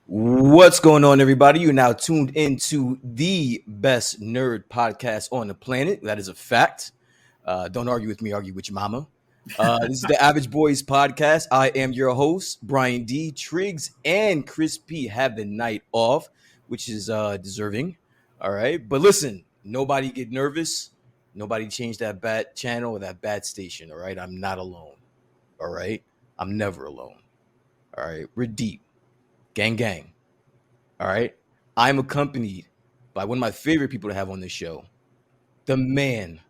What's going on, everybody? You're now tuned into the best nerd podcast on the planet. That is a fact. Don't argue with me, argue with your mama. This is the Average Boys podcast. I am your host, Brian D. Triggs and ChrisP have the night off, which is deserving. All right. But listen, nobody get nervous. Nobody change that bad channel or that bad station. All right. I'm not alone. All right. I'm never alone. All right. We're deep. Gang, gang. All right. I'm accompanied by one of my favorite people to have on this show, the man,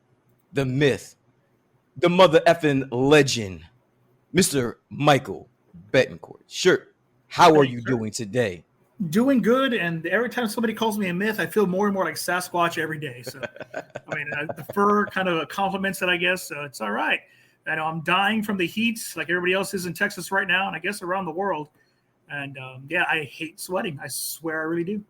the myth, the mother effing legend, Mr. Michael Betancourt. Sure. How are Thanks, you sir. doing today? Doing good, and every time somebody calls me a myth, I feel more and more like Sasquatch every day. So, I prefer kind of compliments that I guess. So it's all right. I know I'm dying from the heat, like everybody else is in Texas right now, and I guess around the world. And yeah, I hate sweating. I swear I really do.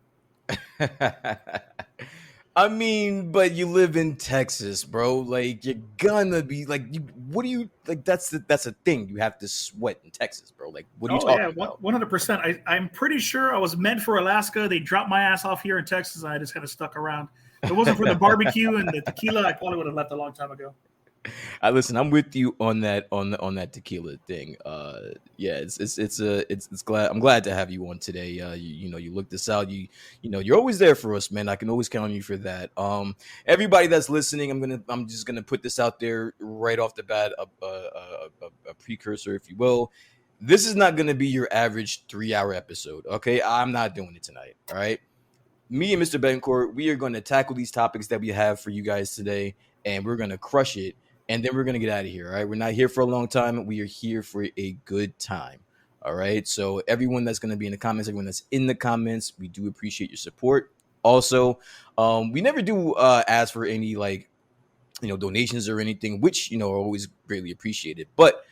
I mean, but you live in Texas, bro. Like you're gonna be like, what do you like? That's a thing. You have to sweat in Texas, bro. Like, what are you Oh yeah, talking about? 100%. I'm pretty sure I was meant for Alaska. They dropped my ass off here in Texas, and I just kind of stuck around. If it wasn't for the barbecue and the tequila, I probably would have left a long time ago. I listen. I'm with you on that on that tequila thing. Yeah, it's glad I'm glad to have you on today. You look this out. You're always there for us, man. I can always count on you for that. Everybody that's listening, I'm just gonna put this out there right off the bat, a precursor, if you will. This is not gonna be your average 3 hour episode. Okay, I'm not doing it tonight. All right. Me and Mr. Betancourt, we are going to tackle these topics that we have for you guys today, and we're going to crush it, and then we're going to get out of here. All right, we're not here for a long time. We are here for a good time. All right. So everyone that's going to be in the comments, everyone that's in the comments, we do appreciate your support. Also, we never do ask for any donations or anything, which are always greatly appreciated. But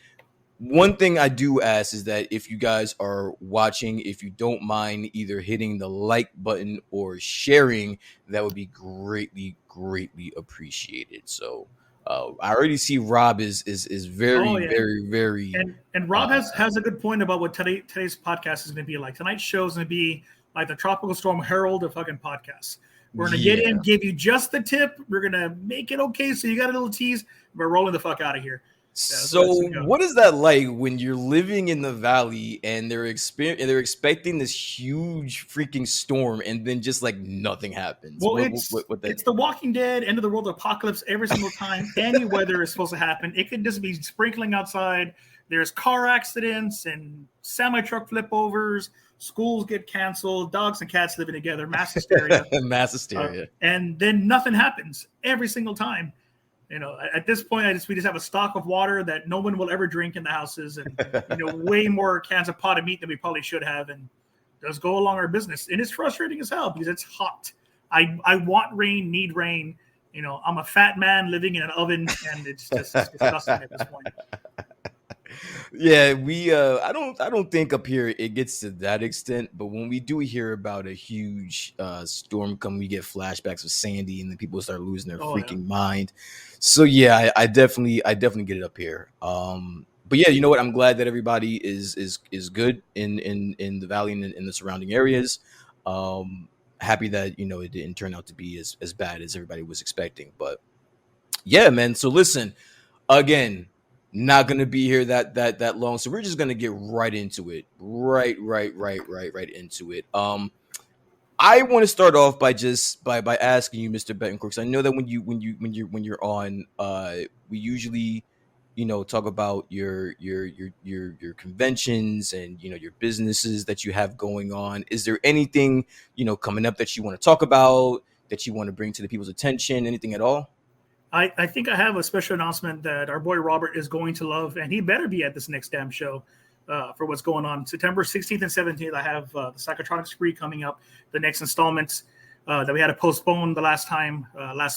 one thing I do ask is that if you guys are watching, if you don't mind either hitting the like button or sharing, that would be greatly, greatly appreciated. So I already see Rob is Oh very, yeah, very, very and Rob uh, has a good point about what today's podcast is going to be like. Tonight's show is going to be like the Tropical Storm Herald of fucking podcasts. We're going to get in, yeah. give you just the tip. We're going to make it okay, so you got a little tease. We're rolling the fuck out of here. Yeah, that's So where it's going to go. what is that like when you're living in the valley and they're expecting this huge freaking storm and then just like nothing happens? Well, What that? it's the Walking Dead, end of the world apocalypse every single time any weather is supposed to happen. It could just be sprinkling outside. There's car accidents and semi truck flip overs. Schools get canceled. Dogs and cats living together. Mass hysteria. Mass hysteria. And then nothing happens every single time. At this point, we just have a stock of water that no one will ever drink in the houses, and way more cans of potted meat than we probably should have, and just go along our business. And it's frustrating as hell because it's hot. I want rain, need rain. I'm a fat man living in an oven, and it's just disgusting at this point. Yeah, we I don't think up here it gets to that extent, but when we do hear about a huge storm come, we get flashbacks of Sandy and then people start losing their Oh yeah. freaking mind. So yeah, I definitely get it up here. But yeah, you know what? I'm glad that everybody is good in the valley and in the surrounding areas. Happy that it didn't turn out to be as bad as everybody was expecting. But yeah, man. So listen, again, not gonna be here that long, so we're just gonna get right into it. Right into it. I want to start off by just by asking you, Mr. Betancourt, because I know that when you're on, we usually talk about your conventions and your businesses that you have going on. Is there anything coming up that you want to talk about, that you want to bring to the people's attention? Anything at all? I think I have a special announcement that our boy Robert is going to love, and he better be at this next damn show for what's going on. September 16th and 17th, I have the Psychotronic Spree coming up, the next installments that we had to postpone the last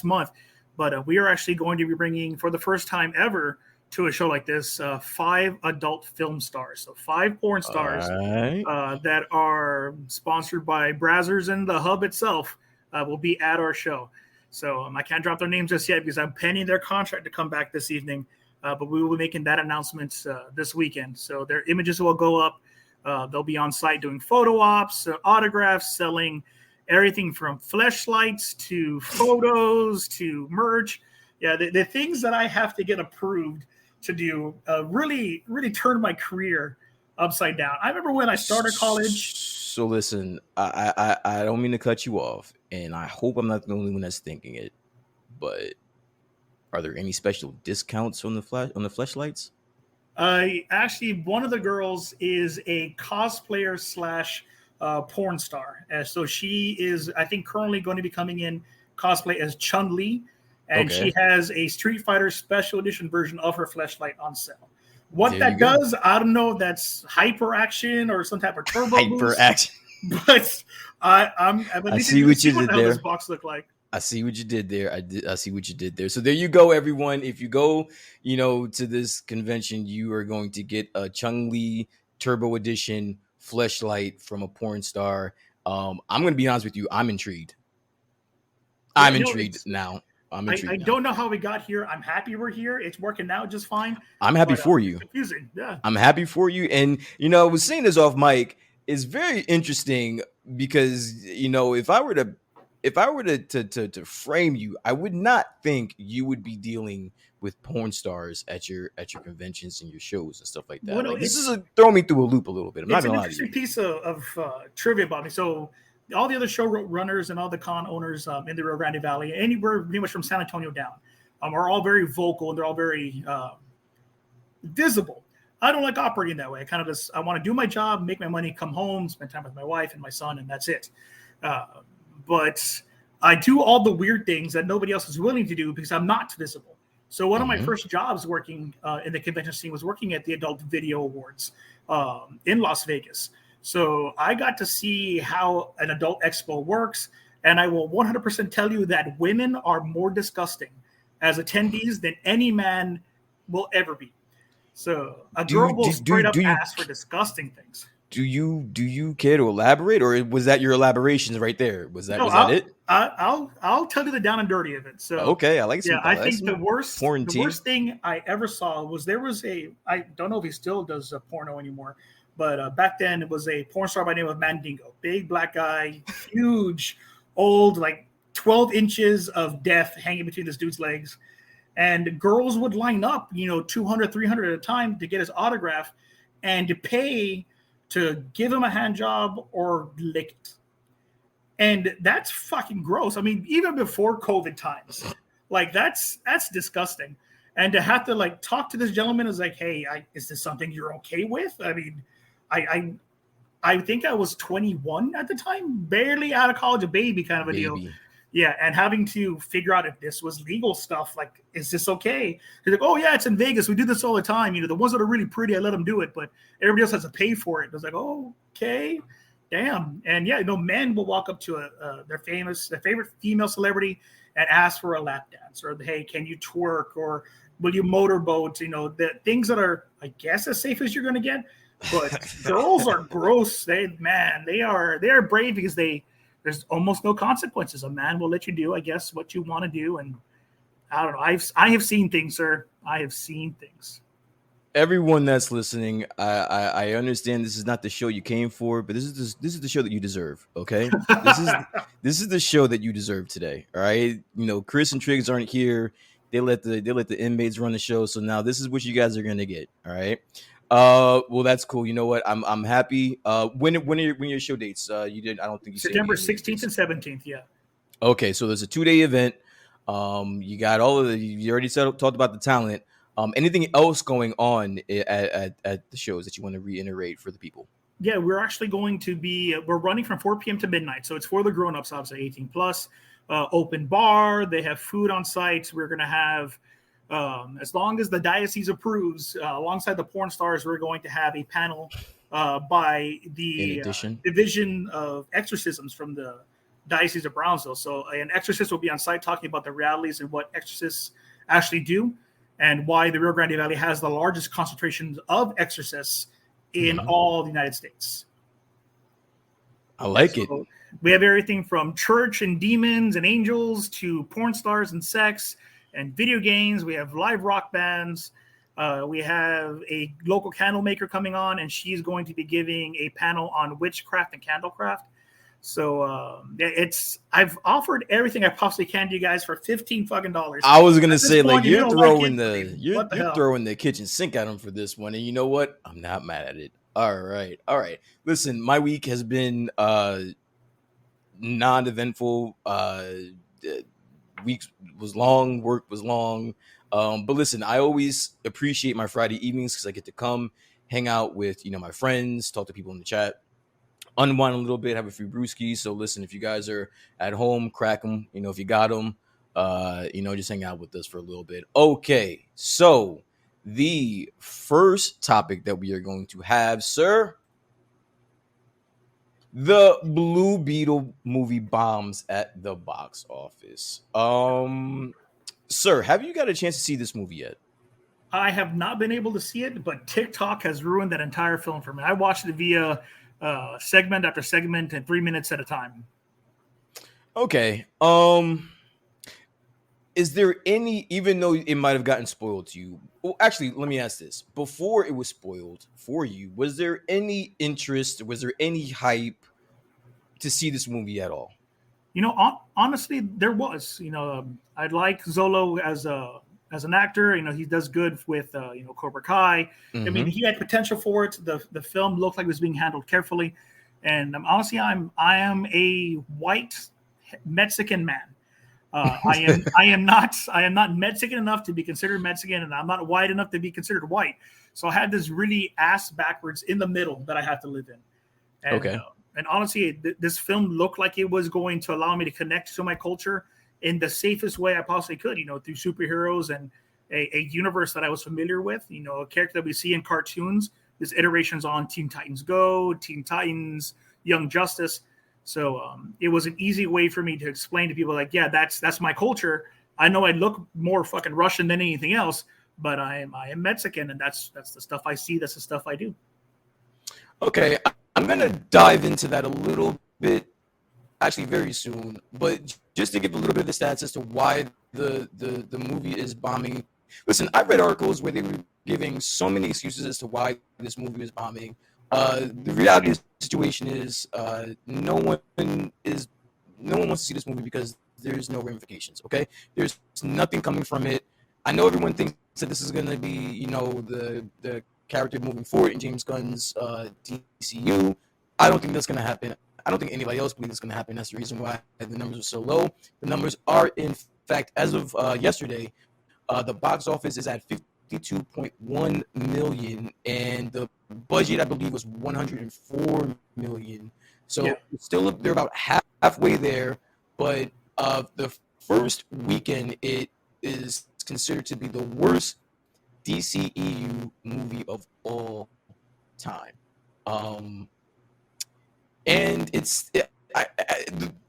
month. But we are actually going to be bringing, for the first time ever, to a show like this, 5 adult film stars. So 5 porn stars All right. that are sponsored by Brazzers and the Hub itself will be at our show. So I can't drop their names just yet because I'm pending their contract to come back this evening. But we will be making that announcement this weekend. So their images will go up. They'll be on site doing photo ops, autographs, selling everything from fleshlights to photos to merch. Yeah, the things that I have to get approved to do really turn my career upside down. I remember when I started college. So listen, I don't mean to cut you off, and I hope I'm not the only one that's thinking it, but are there any special discounts on the fleshlights? Actually, one of the girls is a cosplayer slash porn star. So she is, I think, currently going to be coming in cosplay as Chun-Li, and Okay. she has a Street Fighter special edition version of her fleshlight on sale. What There that you go. does, I don't know if that's hyper action or some type of turbo Hyper boost, action. but I'm at I least see what you what did the hell there. this box look like. I see what you did there. I see what you did there. So there you go, everyone. If you go, to this convention, you are going to get a Chung-Li Turbo Edition fleshlight from a porn star. I'm going to be honest with you. I'm intrigued. Yeah, I'm intrigued now. I don't know how we got here. I'm happy we're here. It's working out just fine. I'm happy for It's you. confusing. Yeah. I'm happy for you. And, I was saying this off mic. It's very interesting because, if I were to frame you, I would not think you would be dealing with porn stars at your conventions and your shows and stuff like that. Well, no, like, this is throw me through a loop a little bit. I'm not gonna lie to you. It's an interesting piece of trivia about me. So all the other show runners and all the con owners in the Rio Grande Valley, anywhere pretty much from San Antonio down, are all very vocal and they're all very visible. I don't like operating that way. I want to do my job, make my money, come home, spend time with my wife and my son, and that's it. But I do all the weird things that nobody else is willing to do because I'm not visible. So one of my first jobs working in the convention scene was working at the Adult Video Awards in Las Vegas. So I got to see how an adult expo works. And I will 100% tell you that women are more disgusting as attendees than any man will ever be. So a girl will straight up ask for disgusting things. Do you care to elaborate, or was that your elaborations right there? Was that it? I'll tell you the down and dirty of it. So okay, I like some. Yeah, I think the worst thing I ever saw was I don't know if he still does a porno anymore, but back then it was a porn star by the name of Mandingo, big black guy, huge, old, like 12 inches of death hanging between this dude's legs. And girls would line up, 200, 300 at a time to get his autograph and to pay to give him a hand job or lick it. And that's fucking gross. I mean, even before COVID times, like that's disgusting. And to have to like talk to this gentleman is like, hey, is this something you're okay with? I mean, I think I was 21 at the time, barely out of college, a baby kind of a deal. Yeah, and having to figure out if this was legal stuff, like, is this okay? He's like, oh, yeah, it's in Vegas. We do this all the time. The ones that are really pretty, I let them do it, but everybody else has to pay for it. I was like, oh, okay, damn. And, yeah, men will walk up to their favorite female celebrity and ask for a lap dance or, hey, can you twerk or will you motorboat? The things that are, I guess, as safe as you're going to get. But girls are gross. They are brave because there's almost no consequences. A man will let you do, I guess, what you want to do. And I don't know. I have seen things, sir. I have seen things. Everyone that's listening, I understand this is not the show you came for, but this is the show that you deserve. Okay, this is the show that you deserve today. All right, Chris and Triggs aren't here. They let the inmates run the show, so now this is what you guys are gonna get. All right. Well, that's cool. You know what? I'm happy. When are your show dates? You didn't. I don't think you said September 16th and 17th. Yeah. Okay, so there's a 2-day event. You got you already talked about the talent. Anything else going on at the shows that you want to reiterate for the people? Yeah, we're actually going to be. We're running from 4 p.m. to midnight, so it's for the grown-ups, obviously 18 plus. Open bar. They have food on site. We're going to have. As long as the diocese approves, alongside the porn stars, we're going to have a panel by the Division of Exorcisms from the Diocese of Brownsville. So an exorcist will be on site talking about the realities and what exorcists actually do and why the Rio Grande Valley has the largest concentration of exorcists in all the United States. I like it. We have everything from church and demons and angels to porn stars and sex and video games. We have live rock bands. We have a local candle maker coming on, and she's going to be giving a panel on witchcraft and candlecraft. So I've offered everything I possibly can to you guys for $15 fucking. I was gonna say, point, like, you're throwing what the you're hell? throwing the kitchen sink at them for this one, and you know what? I'm not mad at it. All right. Listen, my week has been non-eventful. Week was long, work was long. But listen, I always appreciate my Friday evenings because I get to come hang out with my friends, talk to people in the chat, unwind a little bit, have a few brewskis. So listen, if you guys are at home, crack them. If you got them, just hang out with us for a little bit. Okay, so the first topic that we are going to have, sir, the Blue Beetle movie bombs at the box office. Sir, have you got a chance to see this movie yet? I have not been able to see it, but TikTok has ruined that entire film for me. I watched it via segment after segment and 3 minutes at a time. Okay. Is there any, even though it might have gotten spoiled to you? Well, actually, let me ask this: before it was spoiled for you, was there any interest? Was there any hype to see this movie at all? Honestly, there was. I like Zolo as an actor. He does good with Cobra Kai. Mm-hmm. I mean, he had potential for it. The film looked like it was being handled carefully, and honestly, I am a white Mexican man. I am not Mexican enough to be considered Mexican, and I'm not white enough to be considered white. So I had this really ass backwards in the middle that I have to live in. And, okay. And honestly, this film looked like it was going to allow me to connect to my culture in the safest way I possibly could, through superheroes and a universe that I was familiar with, a character that we see in cartoons. There's iterations on Teen Titans Go, Teen Titans, Young Justice. So it was an easy way for me to explain to people, like, yeah, that's my culture. I know I look more fucking Russian than anything else, but I am Mexican, and that's the stuff I see. That's the stuff I do. Okay, I'm going to dive into that a little bit, actually very soon. But just to give a little bit of the stats as to why the movie is bombing. Listen, I read articles where they were giving so many excuses as to why this movie is bombing. The reality of the situation is no one wants to see this movie because there's no ramifications, okay? There's nothing coming from it. I know everyone thinks that this is going to be, the character moving forward in James Gunn's DCU. I don't think that's going to happen. I don't think anybody else believes it's going to happen. That's the reason why the numbers are so low. The numbers are, in fact, as of yesterday, the box office is at 52.1 million, and the budget, I believe, was 104 million. So yeah. They're about halfway there. But the first weekend, it is considered to be the worst DCEU movie of all time. And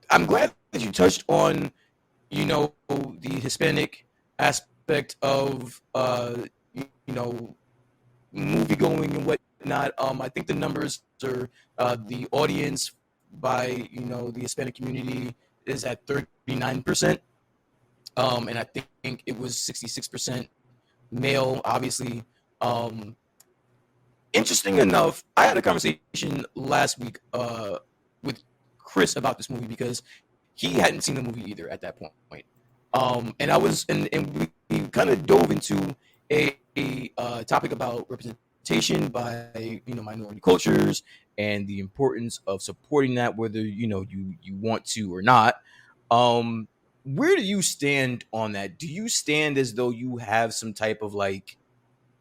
I'm glad that you touched on, the Hispanic aspect of, movie going and whatnot. I think the numbers are the audience by, the Hispanic community is at 39%. And I think it was 66% male, obviously. Interesting enough, I had a conversation last week with Chris about this movie because he hadn't seen the movie either at that point. And I was, and we kind of dove into a topic about representation by minority cultures and the importance of supporting that, whether you want to or not. Where do you stand on that? Do you stand as though you have some type of like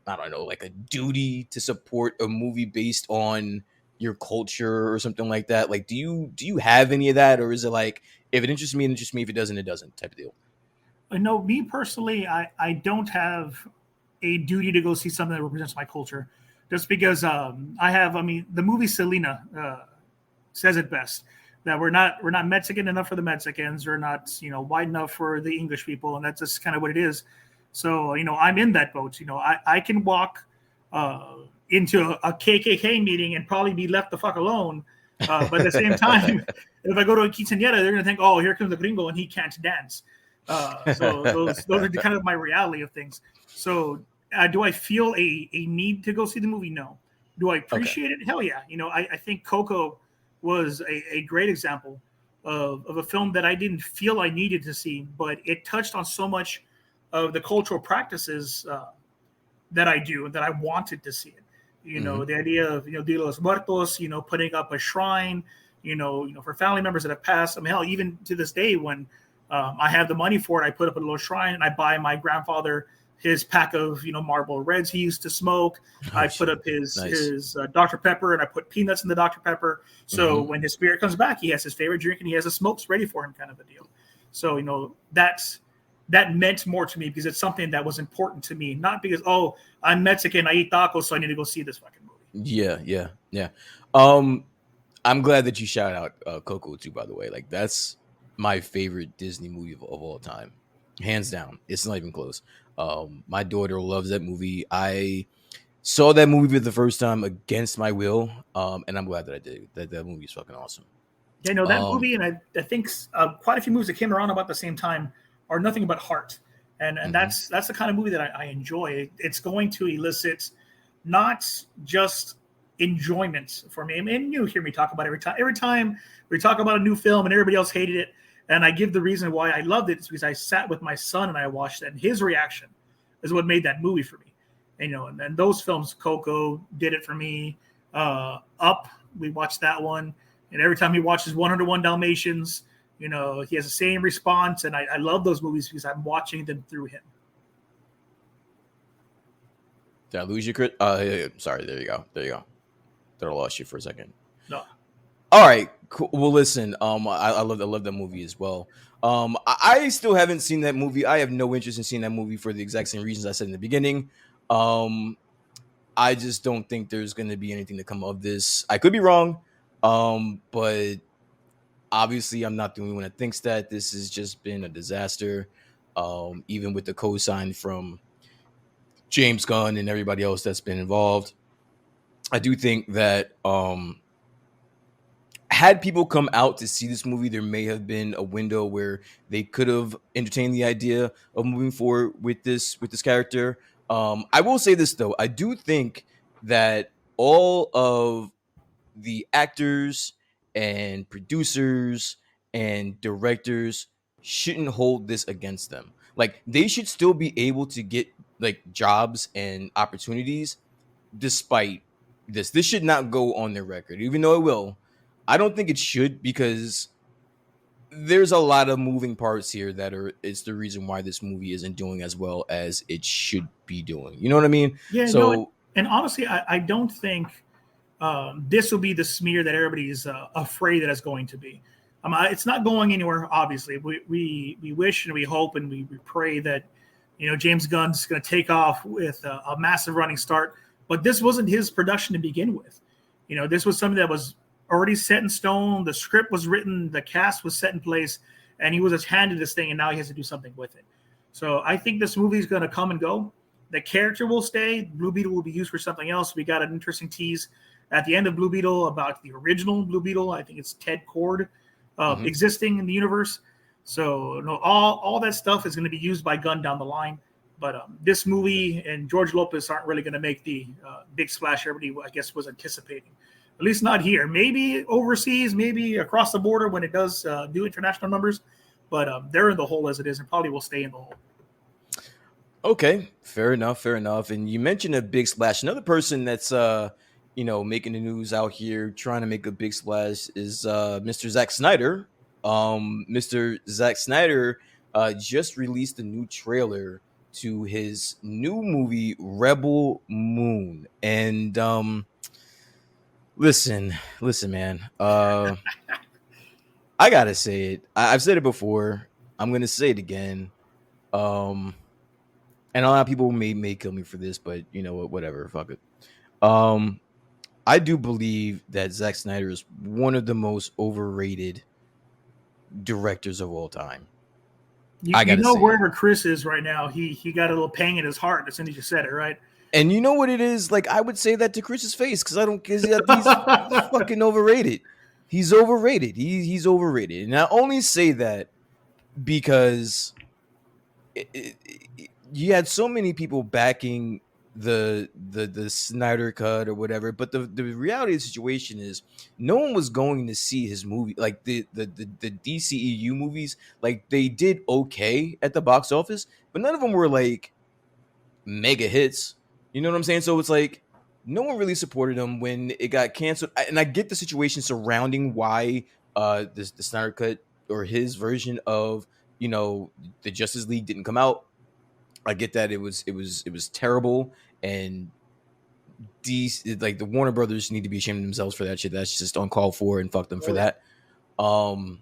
a duty to support a movie based on your culture or something like that? Like, do you have any of that, or is it like, if it interests me, it interests me. If it doesn't, it doesn't, type of deal? No, me personally, I don't have a duty to go see something that represents my culture, just because the movie Selena says it best, that we're not Mexican enough for the Mexicans, or not white enough for the English people, and that's just kind of what it is. So I'm in that boat. I can walk into a KKK meeting and probably be left the fuck alone. But at the same time, if I go to a quinceañera, they're gonna think, oh, here comes the gringo and he can't dance. So those are kind of my reality of things. So Do I feel a need to go see the movie? No. Do I Okay. appreciate it? Hell yeah. I think Coco was a great example of a film that I didn't feel I needed to see, but it touched on so much of the cultural practices that I do that I wanted to see it. Mm-hmm. The idea of Dia de los Muertos, putting up a shrine, for family members that have passed. I mean, hell, even to this day, when I have the money for it, I put up a little shrine and I buy my grandfather his pack of Marlboro Reds he used to smoke. Oh I put shit. up his Nice. his Dr Pepper and I put peanuts in the Dr Pepper. So Mm-hmm. when his spirit comes back, he has his favorite drink and he has the smokes ready for him, kind of a deal. So that meant more to me because it's something that was important to me, not because I'm Mexican, I eat tacos, so I need to go see this fucking movie. Yeah. Um, I'm glad that you shout out Coco too. By the way, like that's my favorite Disney movie of all time, hands down. It's not even close. My daughter loves that movie. I saw that movie for the first time against my will, and I'm glad that I did. That movie is fucking awesome. Yeah, no, that Um, movie, and I think quite a few movies that came around about the same time are nothing but heart, and mhm. that's the kind of movie that I enjoy. It's going to elicit not just enjoyment for me. I mean, you hear me talk about it every time. Every time we talk about a new film and everybody else hated it, and I give the reason why I loved it is because I sat with my son and I watched it, and his reaction is what made that movie for me. And those films, Coco did it for me. Up, we watched that one, and every time he watches 101 Dalmatians, he has the same response, and I love those movies because I'm watching them through him. Did I lose you, Chris? Yeah, sorry. There you go. Thought I lost you for a second. No, All right. Cool. Well, listen. I love that movie as well. I still haven't seen that movie. I have no interest in seeing that movie for the exact same reasons I said in the beginning. Um, I just don't think there's going to be anything to come of this. I could be wrong. But obviously, I'm not the only one that thinks that this has just been a disaster. Even with the cosign from James Gunn and everybody else that's been involved, I do think that had people come out to see this movie, there may have been a window where they could have entertained the idea of moving forward with this character. I will say this though, I do think that all of the actors and producers and directors shouldn't hold this against them. Like they should still be able to get like jobs and opportunities despite this. This should not go on their record, even though it will. I don't think it should because there's a lot of moving parts here that are it's the reason why this movie isn't doing as well as it should be doing. You know what I mean? yeah, no, So and honestly, I don't think this will be the smear that everybody's afraid that it's going to be. It's not going anywhere. Obviously, we wish and we hope and we pray that James Gunn's going to take off with a massive running start. But this wasn't his production to begin with. This was something that was already set in stone. The script was written, the cast was set in place, and he was just handed this thing, and now he has to do something with it. So I think this movie is going to come and go. The character will stay. Blue Beetle will be used for something else. We got an interesting tease at the end of Blue Beetle about the original Blue Beetle. I think it's Ted Cord mhm. existing in the universe. So no, all that stuff is going to be used by Gunn down the line. But this movie and George Lopez aren't really going to make the big splash everybody, I guess, was anticipating. At least not here. Maybe overseas, maybe across the border when it does do international numbers. But they're in the hole as it is and probably will stay in the hole. Okay, fair enough. And you mentioned a big splash. Another person that's making the news out here, trying to make a big splash is Mr. Zack Snyder. Mr. Zack Snyder just released a new trailer to his new movie Rebel Moon. And listen, man. I gotta say it. I've said it before. I'm gonna say it again. Um, and a lot of people may kill me for this, but you know what? Whatever. Fuck it. Um, I do believe that Zack Snyder is one of the most overrated directors of all time. I You gotta know say it. wherever Chris is right now, he got a little pang in his heart as soon as you said it, right? And you know what it is? Like I would say that to Chris's face because I don't because he's fucking overrated. He's overrated. He's overrated. And I only say that because you had so many people backing the Snyder cut or whatever. But the reality of the situation is no one was going to see his movie. Like the DCEU movies, like they did okay at the box office, but none of them were like mega hits. You know what I'm saying? So it's like no one really supported him when it got canceled. And I get the situation surrounding why the Snyder cut or his version of, you know, the Justice League didn't come out. I get that it was terrible, and like the Warner Brothers need to be ashamed of themselves for that shit. That's just uncalled for, and fuck them for that. But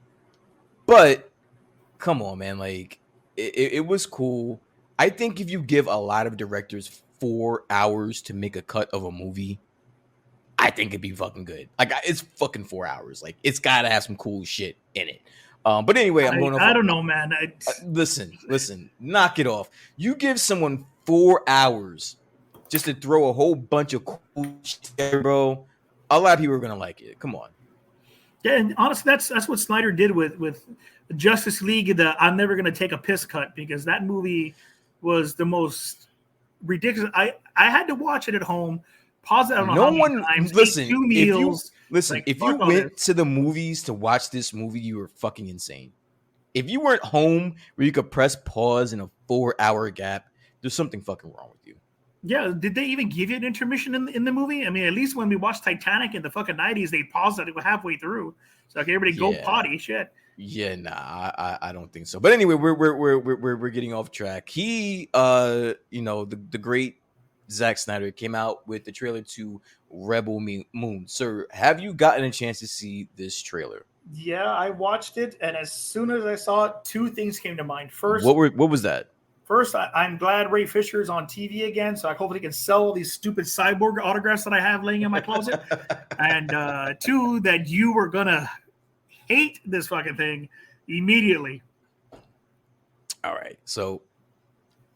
come on, man, like it was cool. I think if you give a lot of directors 4 hours to make a cut of a movie, I think it'd be fucking good. Like it's fucking 4 hours. Like it's gotta have some cool shit in it. But anyway, I'm going off. I don't know, man. Listen, knock it off. You give someone 4 hours just to throw a whole bunch of cool shit there, bro. A lot of people are gonna like it. Come on. Yeah, and honestly, that's what Snyder did with Justice League. I'm never gonna take a piss cut, because that movie was the most ridiculous. I had to watch it at home. Pause it. I don't know No how many one times. listen. Eat 2 meals. If you went to the movies to watch this movie, you were fucking insane. If you weren't home where you could press pause in a 4-hour gap, there's something fucking wrong with you. Yeah, did they even give you an intermission in the movie? I mean, at least when we watched Titanic in the fucking 90s, they paused it halfway through. So okay, everybody go potty. Shit. Yeah, nah, I don't think so. But anyway, we're getting off track. He, the great Zack Snyder came out with the trailer to Rebel Moon. Sir, have you gotten a chance to see this trailer? Yeah, I watched it, and as soon as I saw it, two things came to mind. First, what was that? First, I'm glad Ray Fisher is on TV again, so I hopefully can sell all these stupid cyborg autographs that I have laying in my closet. And two, that you were gonna hate this fucking thing immediately. All right, so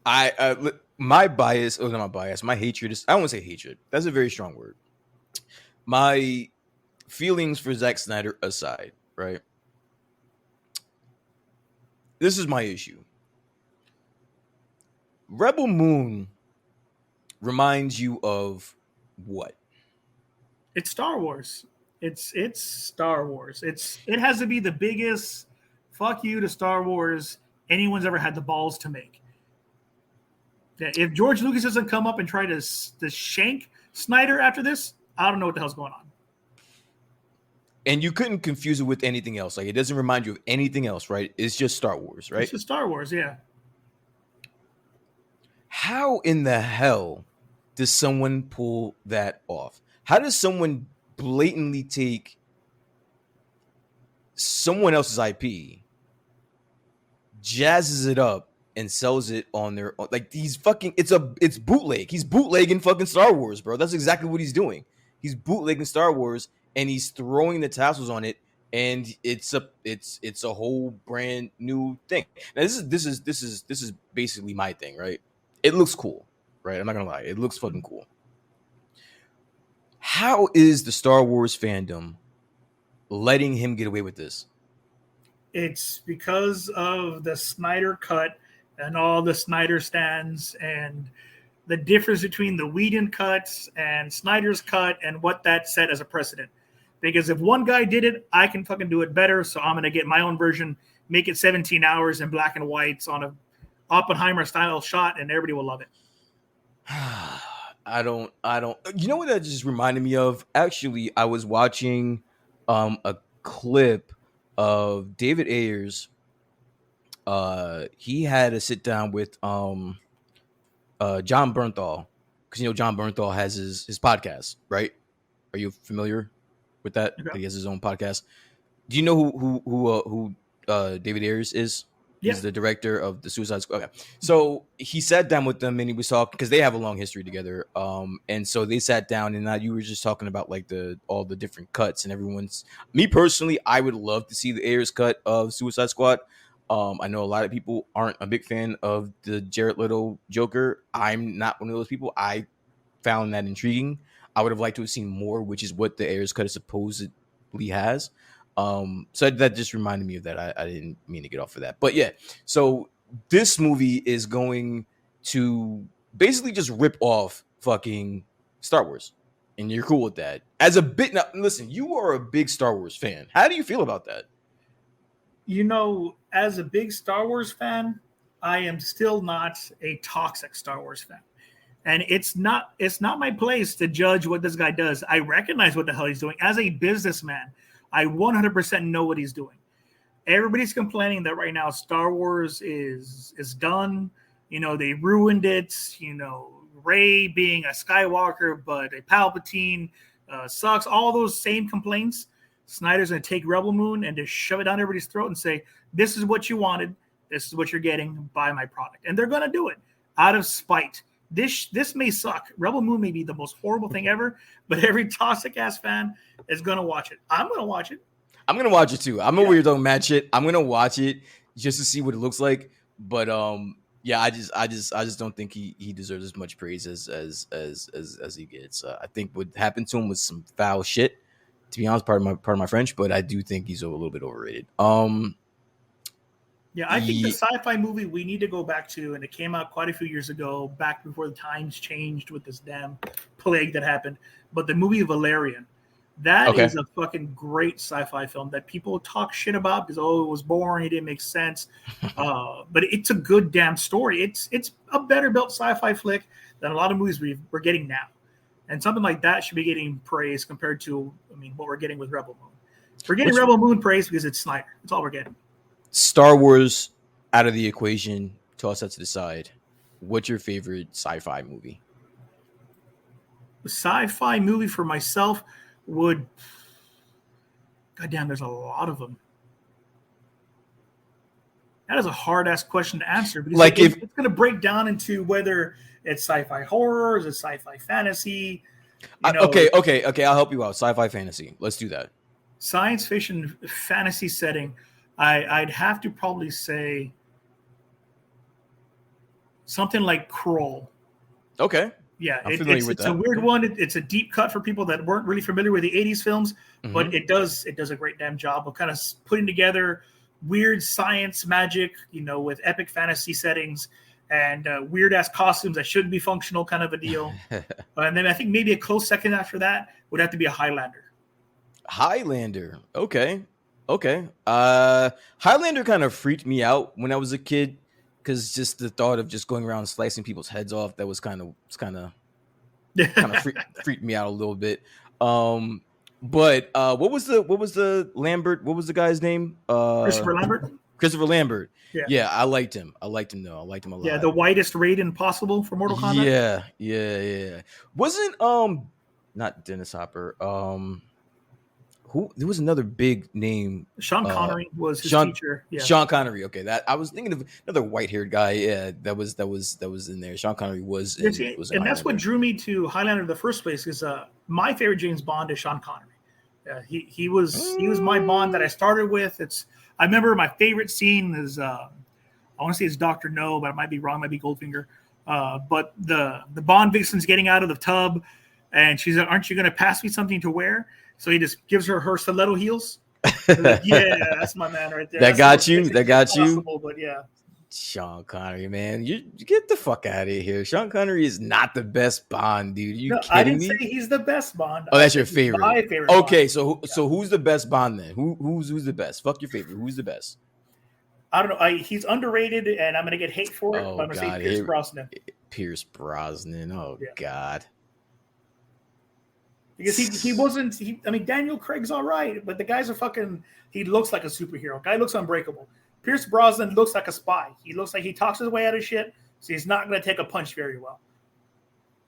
my bias, not my bias, my hatred is, I don't want to say hatred. That's a very strong word. My feelings for Zack Snyder aside, right? This is my issue. Rebel Moon reminds you of what? It's Star Wars. It's Star Wars. It has to be the biggest fuck you to Star Wars anyone's ever had the balls to make. Yeah, if George Lucas doesn't come up and try to shank Snyder after this, I don't know what the hell's going on. And you couldn't confuse it with anything else. Like, it doesn't remind you of anything else, right? It's just Star Wars, right? It's just Star Wars, yeah. How in the hell does someone pull that off? How does someone blatantly take someone else's IP, jazzes it up, and sells it on their own? Like, it's bootleg. He's bootlegging fucking Star Wars, bro. That's exactly what he's doing. He's bootlegging Star Wars, and he's throwing the tassels on it, and it's a whole brand new thing. Now, this is basically my thing, right? It looks cool, right? I'm not gonna lie, it looks fucking cool. How is the Star Wars fandom letting him get away with this? It's because of the Snyder cut and all the Snyder stands and the difference between the Whedon cuts and Snyder's cut and what that set as a precedent. Because if one guy did it, I can fucking do it better. So I'm going to get my own version, make it 17 hours in black and whites on a Oppenheimer style shot, and everybody will love it. I don't. You know what that just reminded me of? Actually, I was watching a clip of David Ayers. He had a sit down with John Bernthal, because John Bernthal has his podcast, right? Are you familiar with that? Okay. He has his own podcast. Do you know who David Ayers is? Yeah. He's the director of the Suicide Squad. Okay. So he sat down with them and he was talking, because they have a long history together. And so they sat down, and you were just talking about like all the different cuts, and everyone's. Me personally, I would love to see the Ayers cut of Suicide Squad. I know a lot of people aren't a big fan of the Jared Leto Joker. I'm not one of those people. I found that intriguing. I would have liked to have seen more, which is what the Ayers cut supposedly has. So that just reminded me of that. I didn't mean to get off of that, but yeah. So this movie is going to basically just rip off fucking Star Wars, and you're cool with that. As a bit now, listen, you are a big Star Wars fan. How do you feel about that? As a big Star Wars fan, I am still not a toxic Star Wars fan. And it's not my place to judge what this guy does. I recognize what the hell he's doing. As a businessman, I 100% know what he's doing. Everybody's complaining that right now Star Wars is done. They ruined it. Rey being a Skywalker, but a Palpatine sucks. All those same complaints. Snyder's going to take Rebel Moon and just shove it down everybody's throat and say, this is what you wanted. This is what you're getting. Buy my product. And they're going to do it out of spite. This may suck. Rebel Moon may be the most horrible thing ever, but every toxic ass fan is going to watch it. I'm going to watch it. I'm going to watch it too. I'm a weird don't match it. I'm going to watch it just to see what it looks like. But yeah, I just don't think he deserves as much praise as he gets. I think what happened to him was some foul shit. To be honest, part of my French, but I do think he's a little bit overrated. Yeah, I think the sci-fi movie we need to go back to, and it came out quite a few years ago, back before the times changed with this damn plague that happened. But the movie Valerian, that is a fucking great sci-fi film that people talk shit about because it was boring, it didn't make sense. But it's a good damn story. It's a better built sci-fi flick than a lot of movies we're getting now. And something like that should be getting praise compared to, what we're getting with Rebel Moon. We're getting Rebel Moon praise because it's Snyder. That's all we're getting. Star Wars out of the equation, toss that to the side. What's your favorite sci-fi movie? The sci-fi movie for myself would... Goddamn, there's a lot of them. That is a hard-ass question to answer. Because it's going to break down into whether it's sci-fi horror, is it sci-fi fantasy? Okay, I'll help you out. Sci-fi fantasy. Let's do that. Science fiction fantasy setting. I'd have to probably say something like Kroll. Okay. Yeah, it's a weird one. It's a deep cut for people that weren't really familiar with the 80s films, but it does a great damn job of kind of putting together weird science magic, with epic fantasy settings and weird ass costumes that shouldn't be functional, kind of a deal. And then I think maybe a close second after that would have to be a Highlander. Highlander. Okay. Highlander kind of freaked me out when I was a kid because just the thought of just going around slicing people's heads off, that was kind of freaked me out a little bit. But what was the Lambert? What was the guy's name? Christopher Lambert. Yeah, I liked him. Though. I liked him a lot. Yeah, the whitest Raiden possible for Mortal Kombat. Yeah. Wasn't not Dennis Hopper. Who? There was another big name. Sean Connery was his teacher. Yeah. Sean Connery. Okay, that I was thinking of another white-haired guy. Yeah, that was in there. Sean Connery was in that's what drew me to Highlander in the first place. Because my favorite James Bond is Sean Connery. He was my Bond that I started with. I remember my favorite scene is I want to say it's Dr. No, but I might be wrong. It might be Goldfinger. But the Bond vixen's getting out of the tub, and she's like, "Aren't you going to pass me something to wear?" So he just gives her stiletto heels. Like, yeah, that's my man right there. That got you. But yeah. Sean Connery, man, you get the fuck out of here. Sean Connery is not the best Bond, dude. Kidding me? I didn't say he's the best Bond. Oh, that's your favorite. My favorite. Okay, Bond. So who's the best Bond then? Who's the best? Fuck your favorite. Who's the best? I don't know. He's underrated, and I'm gonna get hate for it. Oh, but I'm gonna say Pierce Brosnan. Pierce Brosnan. Oh yeah. God. Because he wasn't. Daniel Craig's all right, but the guy's he looks like a superhero. Guy looks unbreakable. Pierce Brosnan looks like a spy. He looks like he talks his way out of shit, so he's not going to take a punch very well.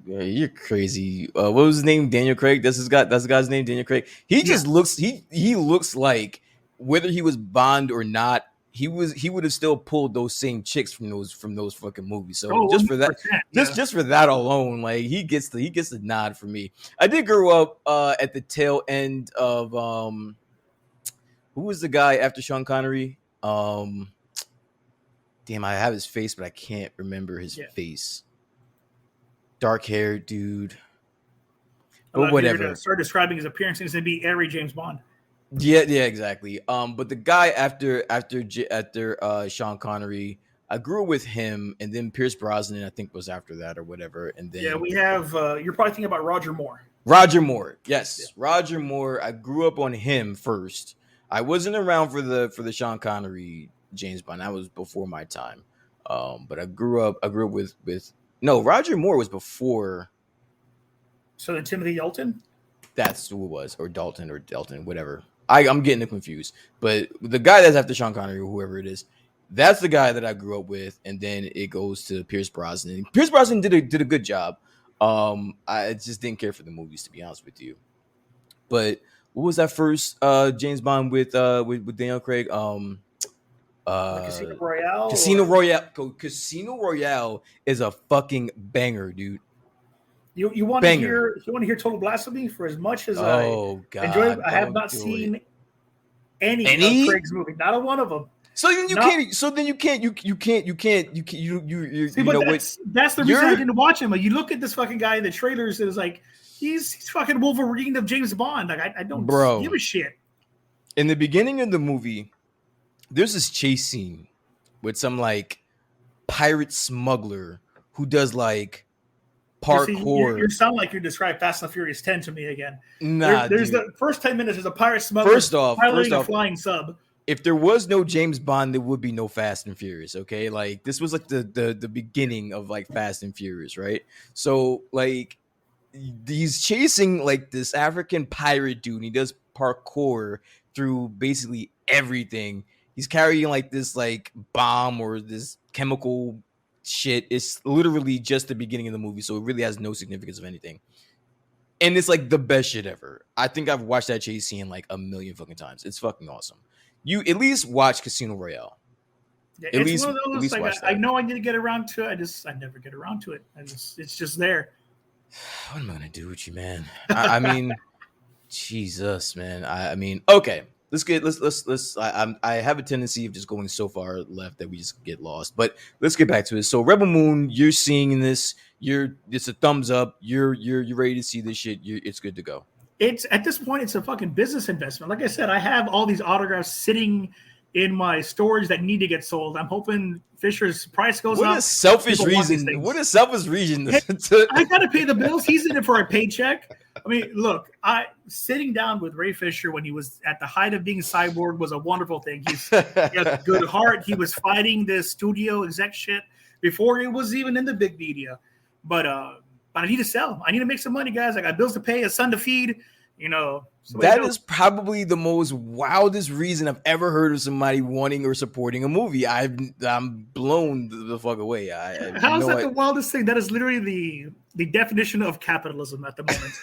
Yeah, you're crazy. What was his name? Daniel Craig. That's the guy's name. Daniel Craig. He just looks. He looks like whether he was Bond or not, he would have still pulled those same chicks from those fucking movies. So just for that, just for that alone, like he gets the nod for me. I did grow up at the tail end of who was the guy after Sean Connery? Damn, I have his face, but I can't remember his face. Dark haired dude. But whatever. Start describing his appearance, it's gonna be every James Bond. Yeah, exactly. But the guy after Sean Connery, I grew up with him, and then Pierce Brosnan, I think, was after that or whatever. And Yeah, then we have. You're probably thinking about Roger Moore. Roger Moore. Yeah. Yes, Roger Moore. I grew up on him first. I wasn't around for the Sean Connery James Bond. That was before my time. But I grew up with no, Roger Moore was before. So then Timothy Dalton. That's who it was, or Dalton, whatever. I'm getting it confused. But the guy that's after Sean Connery, or whoever it is, that's the guy that I grew up with, and then it goes to Pierce Brosnan. Pierce Brosnan did a good job. I just didn't care for the movies, to be honest with you. But what was that first James Bond with Daniel Craig? Casino Royale. Casino Royale. Casino Royale is a fucking banger, dude. You want to hear Total Blasphemy? For as much as I enjoy it, I have not seen any of Craig's movies. Not a one of them. So you can't. So then you can't. You See, but that's the reason I didn't watch him. Like, you look at this fucking guy in the trailers, and it's like he's fucking Wolverine of James Bond. Like I don't give a shit. In the beginning of the movie, there's this chase scene with some like pirate smuggler who does like parkour. You sound like you described Fast and the Furious 10 to me again. Nah, there's the first 10 minutes. There's a pirate smuggler piloting a flying sub. If there was no James Bond, there would be no Fast and Furious. Okay, like this was like the beginning of like Fast and Furious, right? So like he's chasing like this African pirate dude. And he does parkour through basically everything. He's carrying like this like bomb or this chemical shit. It's literally just the beginning of the movie, so it really has no significance of anything. And it's like the best shit ever. I think I've watched that chase scene like a million fucking times. It's fucking awesome. You at least watch Casino Royale. Yeah, it's one of those like I know I need to get around to it. I never get around to it. It's just there. What am I gonna do with you, man? I mean, Jesus, man. I mean, okay. I have a tendency of just going so far left that we just get lost. But let's get back to it. So Rebel Moon, you're seeing this. It's a thumbs up. You're ready to see this shit. It's good to go. It's at this point, it's a fucking business investment. Like I said, I have all these autographs sitting in my storage that need to get sold. I'm hoping Fisher's price goes up. What a selfish reason. What a selfish reason. I got to pay the bills. He's in it for a paycheck. I mean, look, sitting down with Ray Fisher when he was at the height of being Cyborg was a wonderful thing. He has a good heart. He was fighting this studio exec shit before it was even in the big media. But I need to sell. I need to make some money, guys. I got bills to pay, a son to feed. That is probably the most wildest reason I've ever heard of somebody wanting or supporting a movie. I'm blown the fuck away. How's that the wildest thing? That is literally the definition of capitalism at the moment.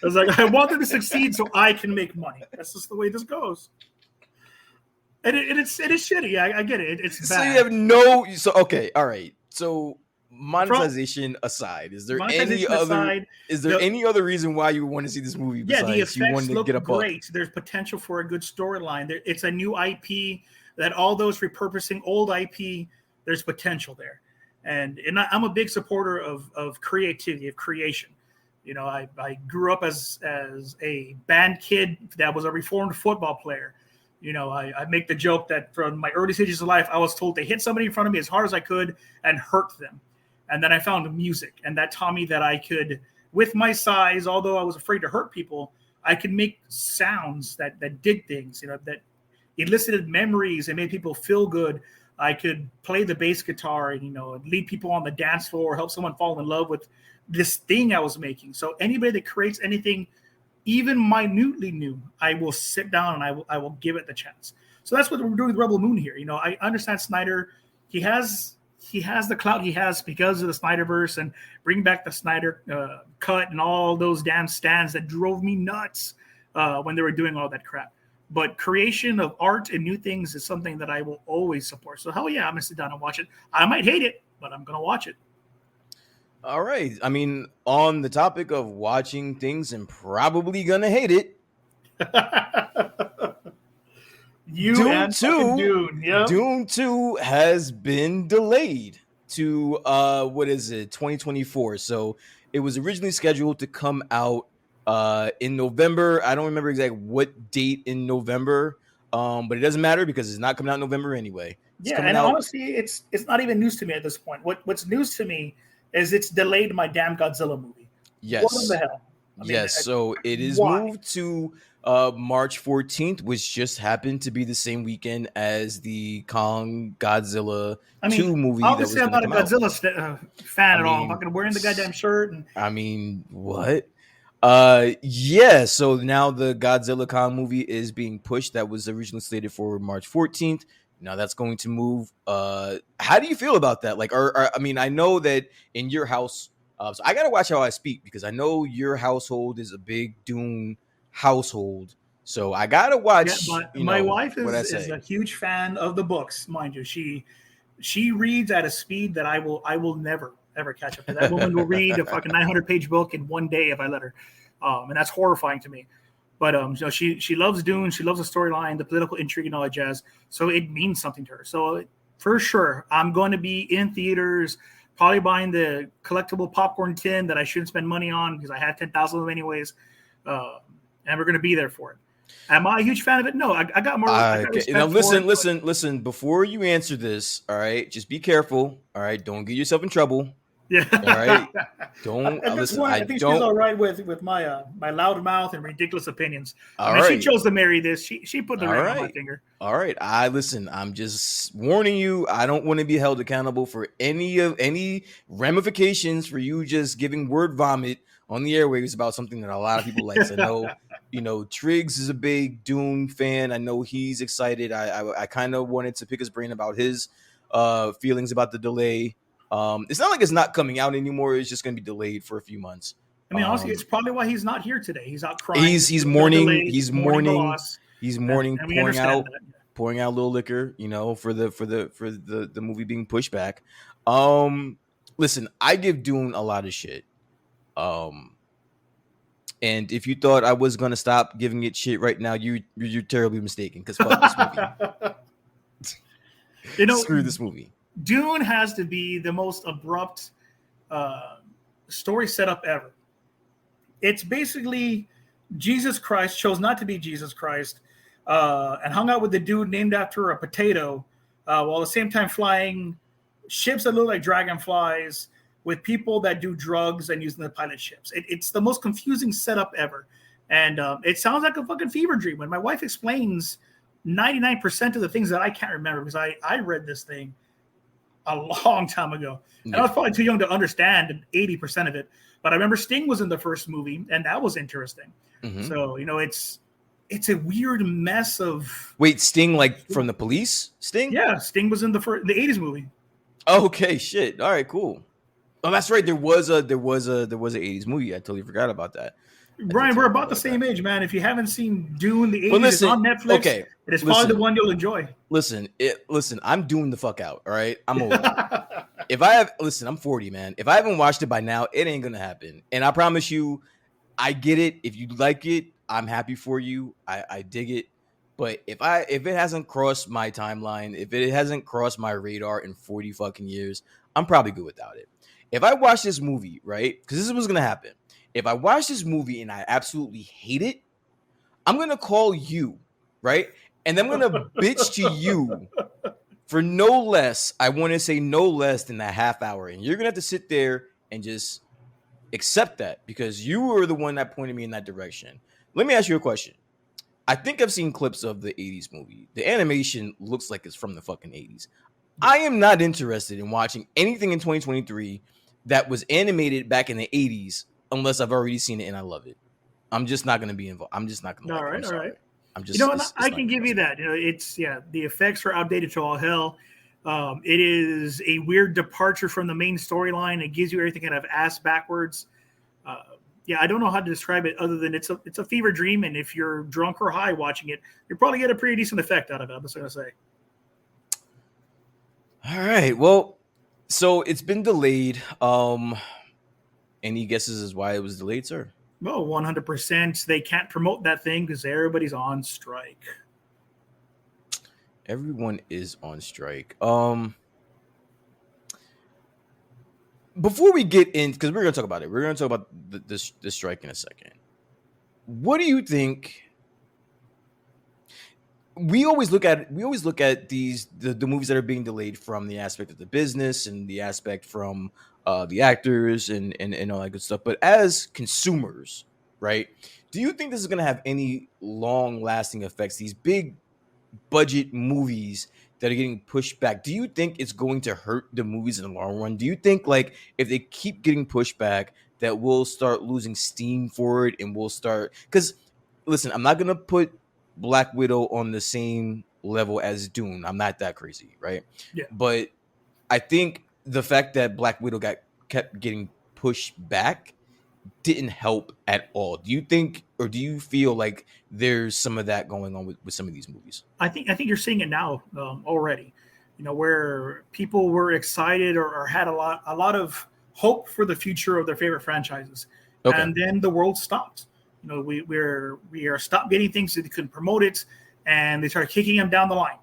I was like, I want them to succeed so I can make money. That's just the way this goes. And it is shitty. I get it. It's bad. So you have no. So okay, all right. So monetization aside, is there any other reason why you want to see this movie? Yeah, the effects look great. There's potential for a good storyline. It's a new IP that all those repurposing old IP, there's potential there. And I'm a big supporter of creativity, of creation. I grew up as a band kid that was a reformed football player. I make the joke that from my early stages of life, I was told to hit somebody in front of me as hard as I could and hurt them. And then I found music, and that taught me that I could, with my size, although I was afraid to hurt people, I could make sounds that did things, that elicited memories and made people feel good. I could play the bass guitar and, lead people on the dance floor, help someone fall in love with this thing I was making. So anybody that creates anything even minutely new, I will sit down and I will give it the chance. So that's what we're doing with Rebel Moon here. I understand Snyder. He has the clout he has because of the Snyderverse and bring back the Snyder cut and all those damn stands that drove me nuts when they were doing all that crap. But creation of art and new things is something that I will always support. So hell yeah, I'm gonna sit down and watch it. I might hate it, but I'm gonna watch it. All right. I mean, on the topic of watching things and probably gonna hate it. Dune 2 has been delayed to 2024. So it was originally scheduled to come out in November. I don't remember exactly what date in November. But it doesn't matter because it's not coming out in November anyway. It's Yeah, coming and out. honestly, it's not even news to me at this point. What's news to me is it's delayed my damn Godzilla movie. What the Yes. hell? I mean, Yes, so it is why? moved to March 14th, which just happened to be the same weekend as the Kong Godzilla I mean, 2 movie that obviously, was I'm going to not a come out. Godzilla fan I at all. I'm mean, fucking wearing the goddamn shirt, and what? Yeah, so now the Godzilla Kong movie is being pushed. That was originally slated for March 14th. Now that's going to move. How do you feel about that? Like, I mean, I know that in your house, so I gotta watch how I speak because I know your household is a big Dune household. So I gotta yeah. watch, But my wife what I is say. a huge fan of the books, mind you. She reads at a speed that I will never ever catch up to. That woman will read a fucking 900-page book in one day if I let her, and that's horrifying to me. But so she loves Dune. She loves the storyline, the political intrigue, and all that jazz. So it means something to her. So for sure, I'm going to be in theaters, probably buying the collectible popcorn tin that I shouldn't spend money on because I had 10,000 of them anyways, uh, and we're going to be there for it. Am I a huge fan of it? No, I got more. I got Okay, now respect for it. But listen. Before you answer this, all right, just be careful. All right, don't get yourself in trouble. yeah, All right, don't at this listen. point, I I think she's don't. all right with my loud mouth and ridiculous opinions. I All mean, she right, chose to marry this. She put the all ring on my right, finger. all right. I listen. I'm just warning you. I don't want to be held accountable for any ramifications for you just giving word vomit on the airwaves about something that a lot of people likes. I know. Triggs is a big Dune fan. I know he's excited. I kind of wanted to pick his brain about his feelings about the delay. It's not like it's not coming out anymore. It's just going to be delayed for a few months. I mean, honestly, it's probably why he's not here today. He's out crying. He's His he's feelings are mourning. delayed. He's He's mourning the mourning. loss, He's mourning, and we understand that. pouring out a little liquor. For the movie being pushed back. Um, Listen, I give Dune a lot of shit. Um, and if you thought I was gonna stop giving it shit right now, you're terribly mistaken. Because fuck this movie. You know, Screw this movie. Dune has to be the most abrupt uh, story setup ever. It's basically Jesus Christ chose not to be Jesus Christ and hung out with the dude named after a potato while at the same time flying ships that look like dragonflies with people that do drugs and using the pilot ships. It's the most confusing setup ever. And it sounds like a fucking fever dream. When my wife explains 99% of the things that I can't remember because I read this thing a long time ago. And I was probably too young to understand 80% of it. But I remember Sting was in the first movie, and that was interesting. Mm-hmm. So, it's a weird mess of. Wait, Sting like from the Police? Sting? Yeah, Sting was in the 80s movie. Okay, shit. All right, cool. Oh, that's right. There was a 80s movie. I totally forgot about that. Brian, we're about the same age, man. If you haven't seen Dune the 80s, But listen, it's on Netflix. okay, It is probably the one you'll enjoy. Listen, I'm doing the fuck out. All right, I'm old. I'm 40, man. If I haven't watched it by now, it ain't gonna happen. And I promise you, I get it. If you like it, I'm happy for you. I dig it. But if it hasn't crossed my timeline, if it hasn't crossed my radar in 40 fucking years, I'm probably good without it. If I watch this movie, right? Because this is what's gonna happen. If I watch this movie and I absolutely hate it, I'm gonna call you, right? And I'm gonna bitch to you for no less. I want to say no less than a half hour, and you're gonna have to sit there and just accept that because you were the one that pointed me in that direction. Let me ask you a question. I think I've seen clips of the 80s movie. The animation looks like it's from the fucking 80s. I am not interested in watching anything in 2023 that was animated back in the 80s unless I've already seen it and I love it. I'm just not going to be involved. I'm just not going to. All right, all right. I'm just. I can give you that. The effects are outdated to all hell. It is a weird departure from the main storyline. It gives you everything kind of ass backwards. I don't know how to describe it other than it's a fever dream. And if you're drunk or high watching it, you'll probably get a pretty decent effect out of it. I'm just going to say. All right. Well, so it's been delayed. Any guesses as why it was delayed, sir? Well, 100%. They can't promote that thing because everybody's on strike. Everyone is on strike. Before we get in, because we're going to talk about it, we're going to talk about the strike in a second. What do you think? we always look at the movies that are being delayed from the aspect of the business and the aspect from the actors and all that good stuff. But as consumers, right? Do you think this is going to have any long lasting effects? These big budget movies that are getting pushed back. Do you think it's going to hurt the movies in the long run? Do you think like if they keep getting pushed back that we'll start losing steam for it and we'll start cuz listen, I'm not going to put Black Widow on the same level as Dune. I'm not that crazy, right? Yeah. But I think the fact that Black Widow kept getting pushed back didn't help at all. Do you think, or do you feel like there's some of that going on with some of these movies? I think you're seeing it now already. Where people were excited or had a lot of hope for the future of their favorite franchises, Okay. and then the world stopped. We are stopped getting things that they couldn't promote it, and they started kicking them down the line.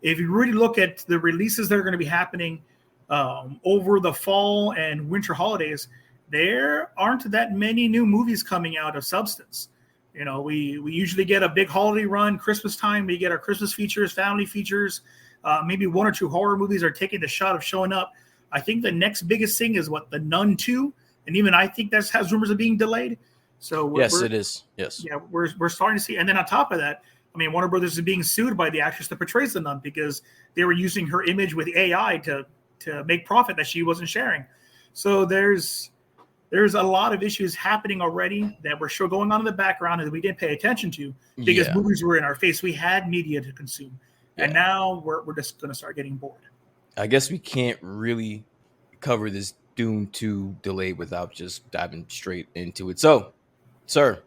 If you really look at the releases that are going to be happening over the fall and winter holidays, there aren't that many new movies coming out of substance. We usually get a big holiday run, Christmas time. We get our Christmas features, family features. Maybe one or two horror movies are taking the shot of showing up. I think the next biggest thing is The Nun 2, and even I think that has rumors of being delayed. So yes, it is. Yes. Yeah, we're starting to see, and then on top of that, I mean, Warner Brothers is being sued by the actress that portrays the nun because they were using her image with AI to make profit that she wasn't sharing. So there's a lot of issues happening already that were still going on in the background and that we didn't pay attention to because movies were in our face. We had media to consume, and now we're just going to start getting bored. I guess we can't really cover this Doom 2 delay without just diving straight into it. So, sir,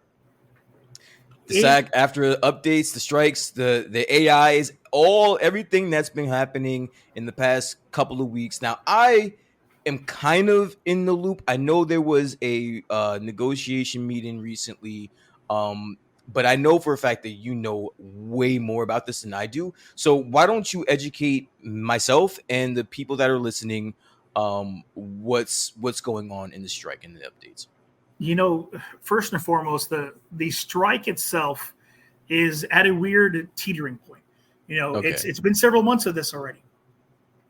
the SAG after updates, the strikes, the AIs, everything that's been happening in the past couple of weeks. Now, I am kind of in the loop. I know there was a negotiation meeting recently, but I know for a fact that you know way more about this than I do. So why don't you educate myself and the people that are listening what's going on in the strike and the updates? First and foremost, the strike itself is at a weird teetering point. Okay. It's been several months of this already.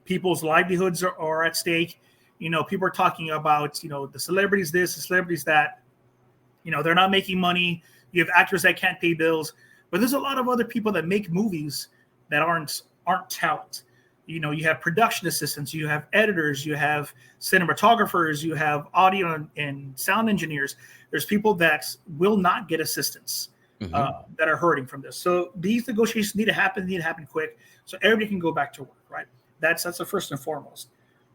People's livelihoods are at stake. People are talking about, the celebrities this, the celebrities that. They're not making money. You have actors that can't pay bills. But there's a lot of other people that make movies that aren't talent. You have production assistants, you have editors, you have cinematographers, you have audio and sound engineers. There's people that will not get assistance that are hurting from this. So these negotiations need to happen quick so everybody can go back to work, right? That's the first and foremost.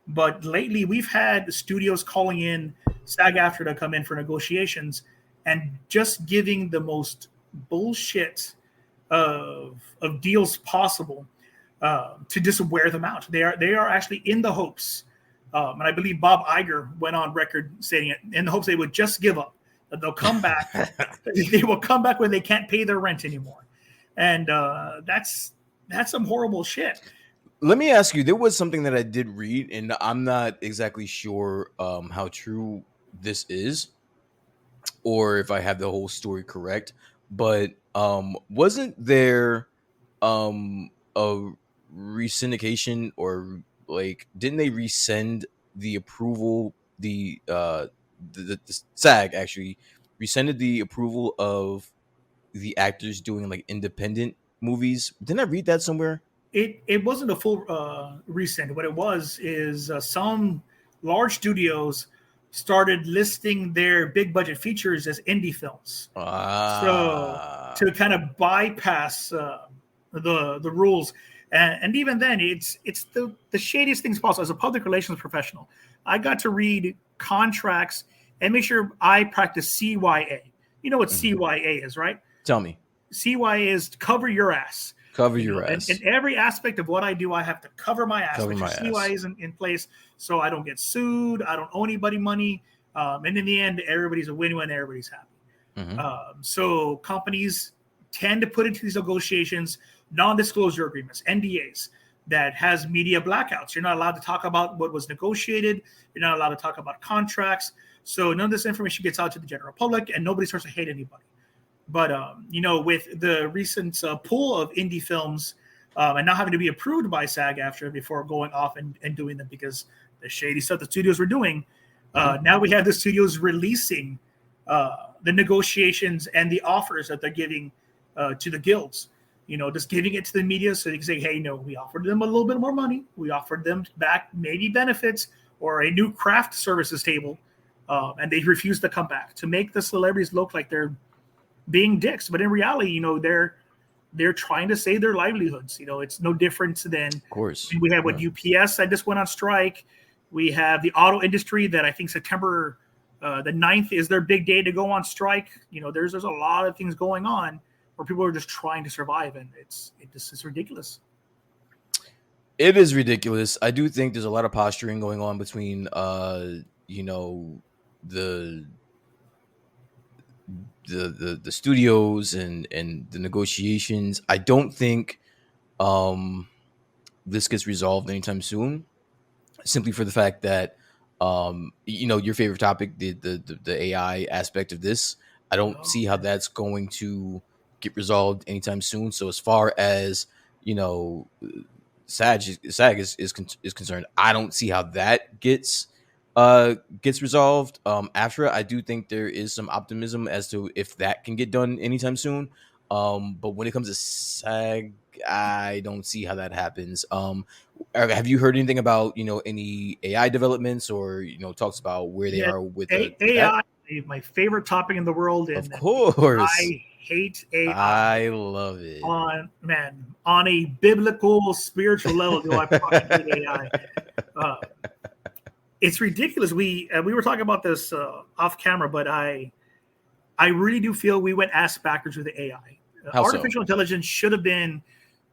But lately we've had the studios calling in SAG-AFTRA to come in for negotiations and just giving the most bullshit of deals possible. To just wear them out. They are actually in the hopes, and I believe Bob Iger went on record saying it, in the hopes they would just give up, that they'll come back. They will come back when they can't pay their rent anymore. And that's some horrible shit. Let me ask you, there was something that I did read, and I'm not exactly sure how true this is, or if I have the whole story correct, but wasn't there a resyndication, or like didn't they resend the approval, the SAG actually rescinded the approval of the actors doing like independent movies? Didn't I read that somewhere? It wasn't a full resend. What it was is some large studios started listing their big budget features as indie films. So to kind of bypass the rules. And even then, it's the shadiest things possible. As a public relations professional, I got to read contracts and make sure I practice CYA. You know what CYA is, right? Tell me. CYA is cover your ass. Cover your ass. In every aspect of what I do, I have to cover my ass. CYA is in place so I don't get sued. I don't owe anybody money. And in the end, everybody's a win-win. Everybody's happy. So companies tend to put into these negotiations non-disclosure agreements, NDAs, that has media blackouts. You're not allowed to talk about what was negotiated. You're not allowed to talk about contracts. So none of this information gets out to the general public, and nobody starts to hate anybody. But with the recent pool of indie films and not having to be approved by SAG-AFTRA before going off and doing them because the shady stuff the studios were doing, now we have the studios releasing the negotiations and the offers that they're giving to the guilds. Just giving it to the media so they can say, hey, no, we offered them a little bit more money. We offered them back maybe benefits or a new craft services table. And they refuse to come back to make the celebrities look like they're being dicks. But in reality, they're trying to save their livelihoods. It's no different than, Of course. We have UPS that just went on strike. We have the auto industry that I think September the 9th is their big day to go on strike. There's a lot of things going on where people are just trying to survive, and it's ridiculous. It is ridiculous. I do think there's a lot of posturing going on between the studios and the negotiations. I don't think this gets resolved anytime soon, simply for the fact that your favorite topic, the AI aspect of this, I don't see how that's going to get resolved anytime soon. So as far as SAG is concerned, I don't see how that gets resolved. After, I do think there is some optimism as to if that can get done anytime soon. But when it comes to SAG, I don't see how that happens. Have you heard anything about any AI developments or talks about where they are with AI? My favorite topic in the world, and of course, I hate AI. I love it. On a biblical, spiritual level, do I fucking hate AI? It's ridiculous. We were talking about this off camera, but I really do feel we went ass backwards with the AI. Artificial intelligence should have been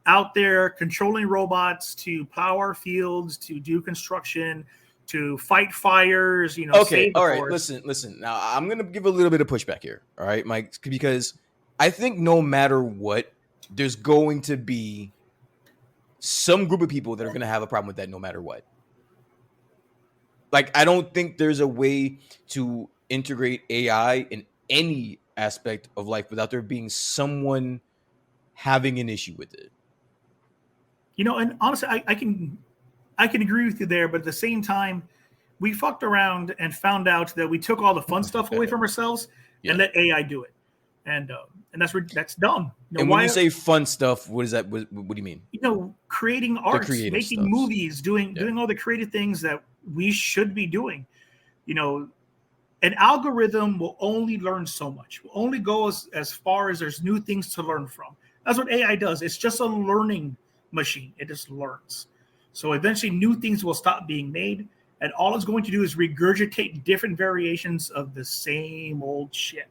out there controlling robots to plow our fields, to do construction, to fight fires. Okay, all right. Listen. Now I'm gonna give a little bit of pushback here. All right, Mike, because I think no matter what, there's going to be some group of people that are going to have a problem with that no matter what. Like, I don't think there's a way to integrate AI in any aspect of life without there being someone having an issue with it. And honestly, I can agree with you there, but at the same time, we fucked around and found out that we took all the fun stuff away from ourselves and let AI do it. And that's dumb. And when you say fun stuff, what is that? What do you mean? Creating art, making movies, doing all the creative things that we should be doing. An algorithm will only learn so much. Will only go as far as there's new things to learn from. That's what AI does. It's just a learning machine. It just learns. So eventually new things will stop being made, and all it's going to do is regurgitate different variations of the same old shit.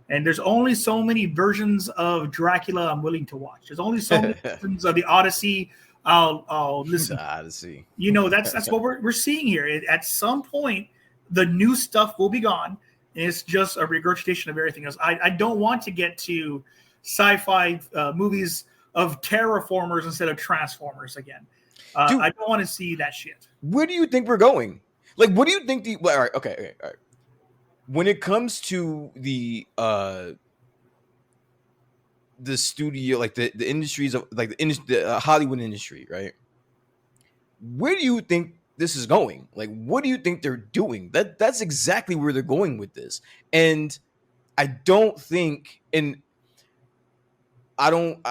And there's only so many versions of Dracula I'm willing to watch. There's only so many versions of the Odyssey I'll listen. The Odyssey. That's what we're seeing here. At some point, the new stuff will be gone. And it's just a regurgitation of everything else. I don't want to get to sci-fi movies of terraformers instead of transformers again. Dude, I don't want to see that shit. Where do you think we're going? Like, what do you think all right. When it comes to the studio, like the industries of like the Hollywood industry, right? Where do you think this is going? Like, what do you think they're doing? That's exactly where they're going with this. And I don't think, and I don't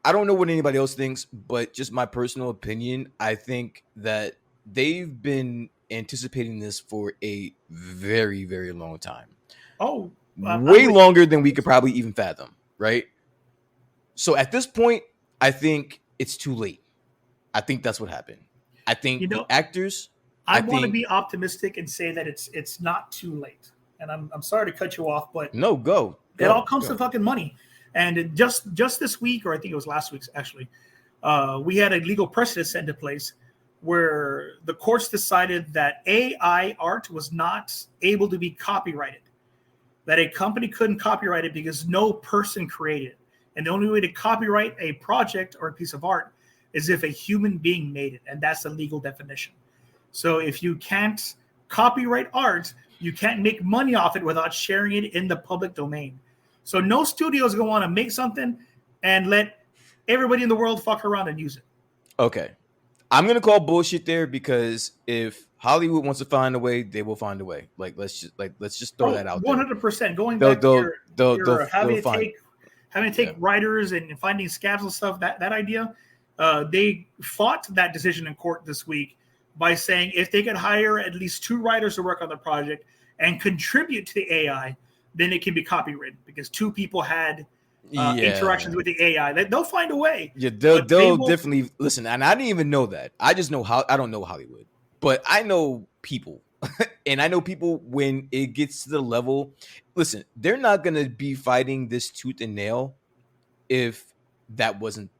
know what anybody else thinks, but just my personal opinion, I think that they've been anticipating this for a very, very long time. Oh, way longer than we could probably even fathom, right? So at this point, I think it's too late. I think that's what happened. I think the actors. I want to be optimistic and say that it's not too late. And I'm sorry to cut you off, but no, go. It all comes to fucking money. And just this week, or I think it was last week's actually, we had a legal precedent set into place where the courts decided that AI art was not able to be copyrighted, that a company couldn't copyright it because no person created it. And the only way to copyright a project or a piece of art is if a human being made it. And that's the legal definition. So if you can't copyright art, you can't make money off it without sharing it in the public domain. So no studio is gonna want to make something and let everybody in the world fuck around and use it. Okay. I'm gonna call bullshit there because if Hollywood wants to find a way, they will find a way. Let's just throw that out there. 100%. Going They'll back to they'll having to find. take writers and finding scabs and stuff. That idea, they fought that decision in court this week by saying if they could hire at least 2 writers to work on the project and contribute to the AI, then it can be copywritten because 2 people had interactions with the AI. They'll find a way. Yeah, they'll definitely listen. And I didn't even know that. I just know I don't know Hollywood, but I know people, and I know people when it gets to the level. Listen, they're not gonna be fighting this tooth and nail if that wasn't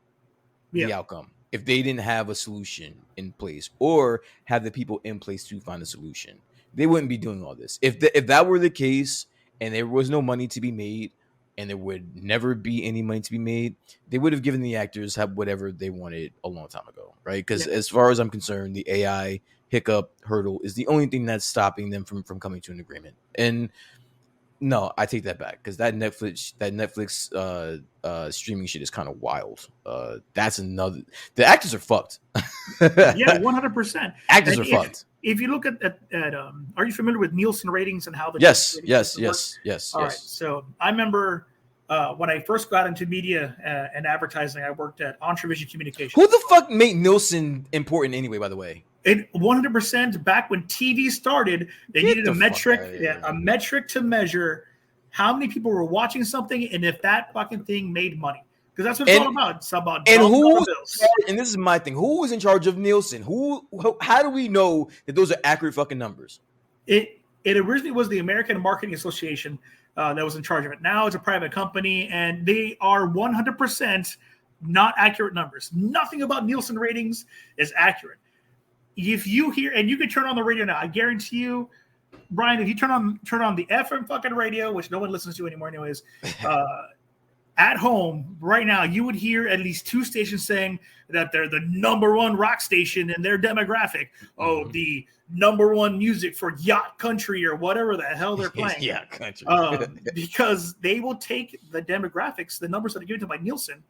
the outcome. If they didn't have a solution in place or have the people in place to find a solution, they wouldn't be doing all this. If that were the case and there was no money to be made, and there would never be any money to be made, they would have given the actors whatever they wanted a long time ago, right? Because as far as I'm concerned, the AI hurdle is the only thing that's stopping them from coming to an agreement. And no, I take that back because that Netflix streaming shit is kind of wild. That's another. The actors are fucked. Yeah, 100%. Actors are fucked. If you look at are you familiar with Nielsen ratings and how the yes. All right. So I remember when I first got into media and advertising, I worked at Entrevision Communications. Who the fuck made Nielsen important anyway? By the way, it 100% back when TV started, they needed a metric to measure how many people were watching something and if that fucking thing made money. Because that's what it's all about. It's about and this is my thing. Who was in charge of Nielsen? How do we know that those are accurate fucking numbers? It originally was the American Marketing Association that was in charge of it. Now it's a private company, and they are 100% not accurate numbers. Nothing about Nielsen ratings is accurate. If you hear, and you can turn on the radio now, I guarantee you, Brian, if you turn on the FM fucking radio, which no one listens to anymore anyways, at home right now, you would hear at least 2 stations saying that they're the number 1 rock station in their demographic. Oh, the number 1 music for yacht country or whatever the hell they're playing. Yacht country. Because they will take the demographics, the numbers that are given to by Nielsen,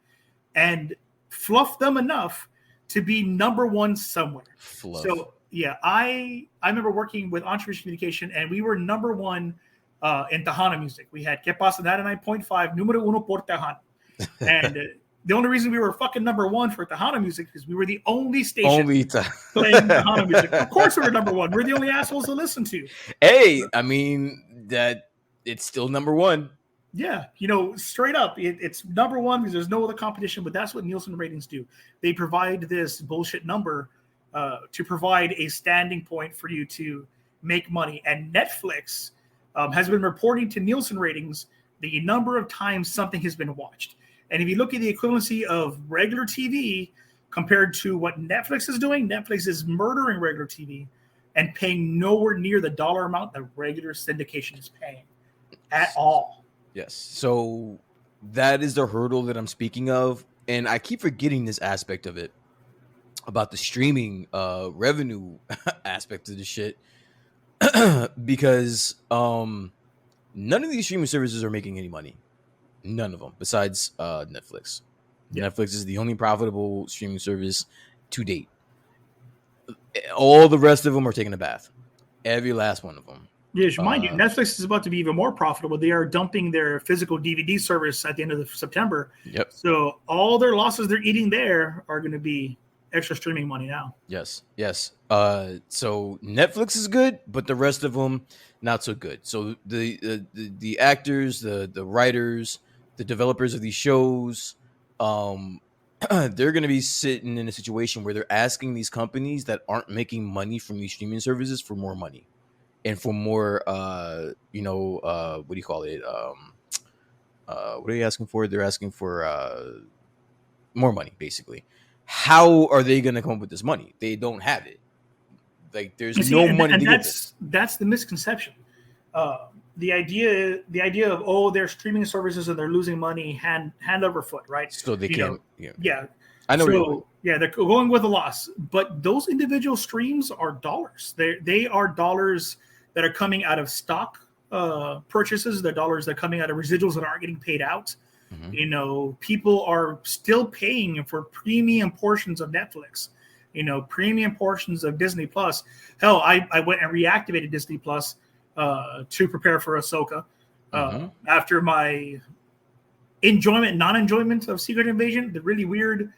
and fluff them enough to be number 1 somewhere. So yeah, I remember working with Entrevision Communication, and we were number 1 in Tejana music. We had Que Pasa 99.5, numero uno por Tejana. And the only reason we were fucking number 1 for Tejana music is we were the only station playing Tejana music. Of course we were number 1. We're the only assholes to listen to. Hey, I mean, that it's still number 1. Yeah, straight up, it's number 1 because there's no other competition, but that's what Nielsen ratings do. They provide this bullshit number to provide a standing point for you to make money. And Netflix has been reporting to Nielsen ratings the number of times something has been watched. And if you look at the equivalency of regular TV compared to what Netflix is doing, Netflix is murdering regular TV and paying nowhere near the dollar amount that regular syndication is paying at all. Yes. So that is the hurdle that I'm speaking of. And I keep forgetting this aspect of it about the streaming revenue aspect of the shit. Because none of these streaming services are making any money. None of them, besides Netflix. Yeah. Netflix is the only profitable streaming service to date. All the rest of them are taking a bath. Every last one of them. Yes, mind you, Netflix is about to be even more profitable. They are dumping their physical DVD service at the end of September. Yep. So all their losses they're eating there are going to be extra streaming money now. Yes. So Netflix is good, but the rest of them not so good. So the actors, the writers, the developers of these shows, they're going to be sitting in a situation where they're asking these companies that aren't making money from these streaming services for more money and for more, what do you call it? What are they asking for? They're asking for more money, basically. How are they going to come up with this money? They don't have it. Like, there's no money to give it. That's the misconception. The idea of they're streaming services and they're losing money hand over foot, right? So they can't. Yeah. I know. So, they're going with a loss, but those individual streams are dollars. They are dollars that are coming out of stock purchases, the dollars that are coming out of residuals that aren't getting paid out. Mhm. You know, people are still paying for premium portions of Netflix, you know, premium portions of Disney Plus. Hell, I went and reactivated Disney Plus to prepare for Ahsoka after my non-enjoyment of Secret Invasion, the really weird,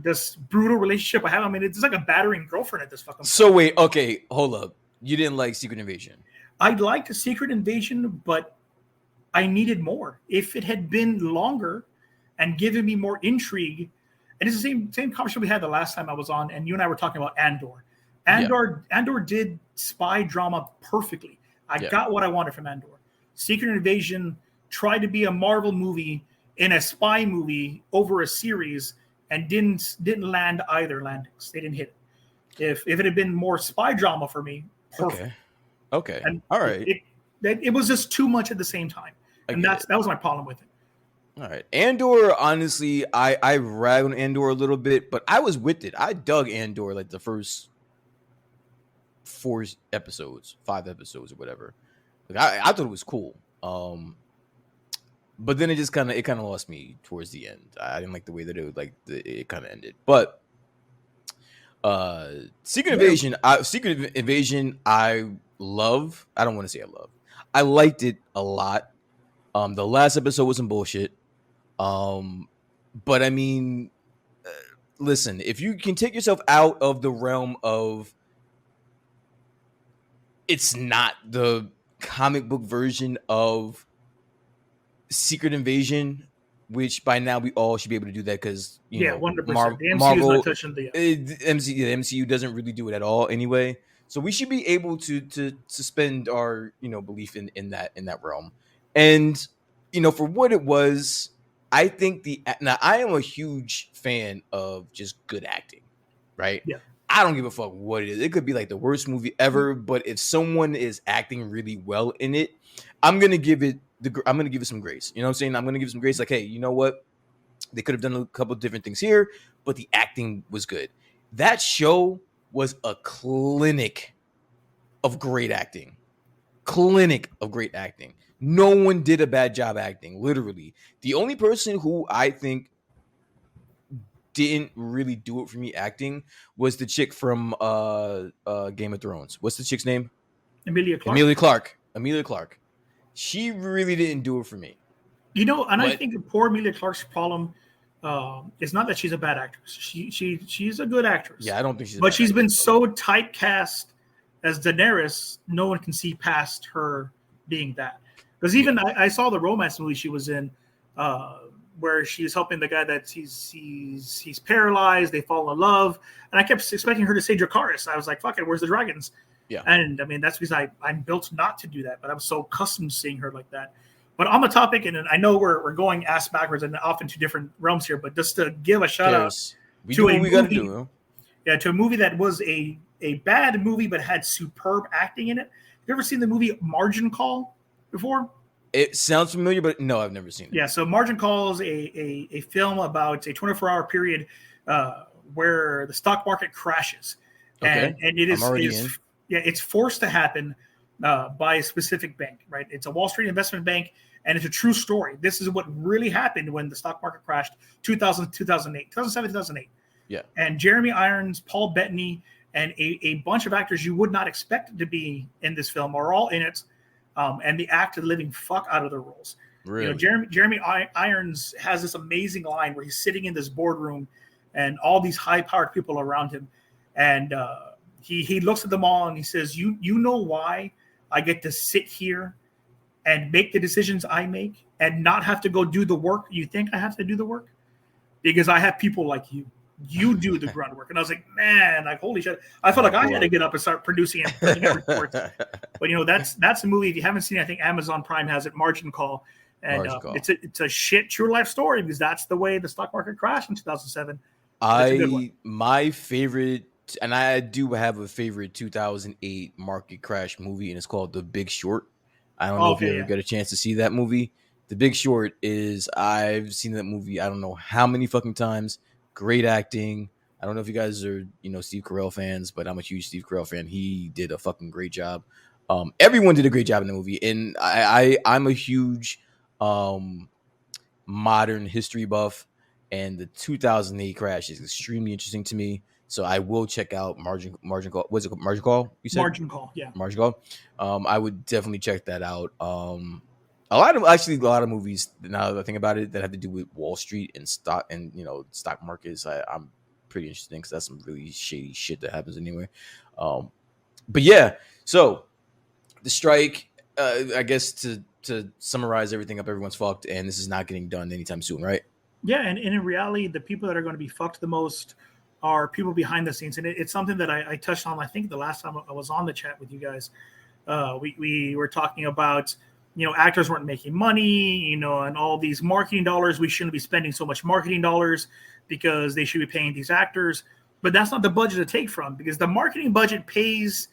this brutal relationship I have. I mean, it's like a battering girlfriend at this fucking point. So wait, okay, hold up. You didn't like Secret Invasion? I liked Secret Invasion, but I needed more. If it had been longer and given me more intrigue, and it's the same conversation we had the last time I was on, and you and I were talking about Andor. Andor did spy drama perfectly. I got what I wanted from Andor. Secret Invasion tried to be a Marvel movie in a spy movie over a series and didn't land either landings. They didn't hit it. If it had been more spy drama for me, perfect. Okay. And all right. It was just too much at the same time. And that was my problem with it. All right. Andor, honestly, I rag on Andor a little bit, but I was with it. I dug Andor like the first 5 episodes or whatever. Like I thought it was cool. But then it just kind of lost me towards the end. I didn't like the way that it kind of ended. But Secret Invasion, I love. I don't want to say I love. I liked it a lot. The last episode was some bullshit. But I mean, listen, if you can take yourself out of the realm of it's not the comic book version of Secret Invasion, which by now we all should be able to do that because 100%. The MCU Marvel, is not touching the MCU doesn't really do it at all anyway. So we should be able to suspend our belief in that realm. And for what it was, I think now I am a huge fan of just good acting, right? Yeah. I don't give a fuck what it is. It could be like the worst movie ever, but if someone is acting really well in it, I'm gonna give it some grace. You know what I'm saying? I'm gonna give it some grace. Like, hey, you know what? They could have done a couple of different things here, but the acting was good. That show was a clinic of great acting. No one did a bad job acting. Literally, the only person who I think didn't really do it for me acting was the chick from Game of Thrones. What's the chick's name? Emilia Clarke. Emilia Clarke. She really didn't do it for me. I think poor Emilia Clarke's problem is not that she's a bad actress. She's a good actress. Yeah, I don't think But she's been so typecast as Daenerys, no one can see past her being that. Because even I saw the romance movie she was in, where she was helping the guy that he's paralyzed. They fall in love, and I kept expecting her to say Dracarys. I was like, "Fuck it, where's the dragons?" Yeah, and I mean that's because I'm built not to do that, but I'm so accustomed to seeing her like that. But on the topic, and I know we're going ass backwards and off into different realms here, but just to give a shout out to a movie, to a movie that was a bad movie but had superb acting in it. Have you ever seen the movie Margin Call before? It sounds familiar, but no, I've never seen it. Yeah, so Margin Call is a film about a 24-hour period where the stock market crashes, and it is it's forced to happen by a specific bank, right? It's a Wall Street investment bank, and it's a true story. This is what really happened when the stock market crashed 2007, 2008. Yeah. And Jeremy Irons, Paul Bettany, and a bunch of actors you would not expect to be in this film are all in it, and they act the living fuck out of their roles. Really? Jeremy Irons has this amazing line where he's sitting in this boardroom and all these high-powered people around him, and he looks at them all and he says, you know why I get to sit here and make the decisions I make and not have to go do the work you think I have to do the work? Because I have people like you. You do the grunt work. And I was like, man, like, holy shit. I felt like I had to get up and start producing and putting out reports. But, that's a movie. If you haven't seen it, I think Amazon Prime has it, Margin Call. And it's a shit true life story because that's the way the stock market crashed in 2007. My favorite, and I do have a favorite 2008 market crash movie, and it's called The Big Short. I don't know if you ever get a chance to see that movie. The Big Short I've seen that movie I don't know how many fucking times. Great acting. I don't know if you guys are, Steve Carell fans, but I'm a huge Steve Carell fan. He did a fucking great job. Everyone did a great job in the movie, and I'm a huge modern history buff, and the 2008 crash is extremely interesting to me. So I will check out margin call. What's it called? Margin call? You said Margin call, yeah. margin call. I would definitely check that out. A lot of movies now that I think about it that have to do with Wall Street and stock and stock markets. I'm pretty interested because that's some really shady shit that happens anyway. But yeah, so the strike. I guess to summarize everything up, everyone's fucked, and this is not getting done anytime soon, right? Yeah, and in reality, the people that are going to be fucked the most are people behind the scenes, and it's something that I touched on. I think the last time I was on the chat with you guys, we were talking about actors weren't making money, and all these marketing dollars. We shouldn't be spending so much marketing dollars because they should be paying these actors. But that's not the budget to take from, because the marketing budget pays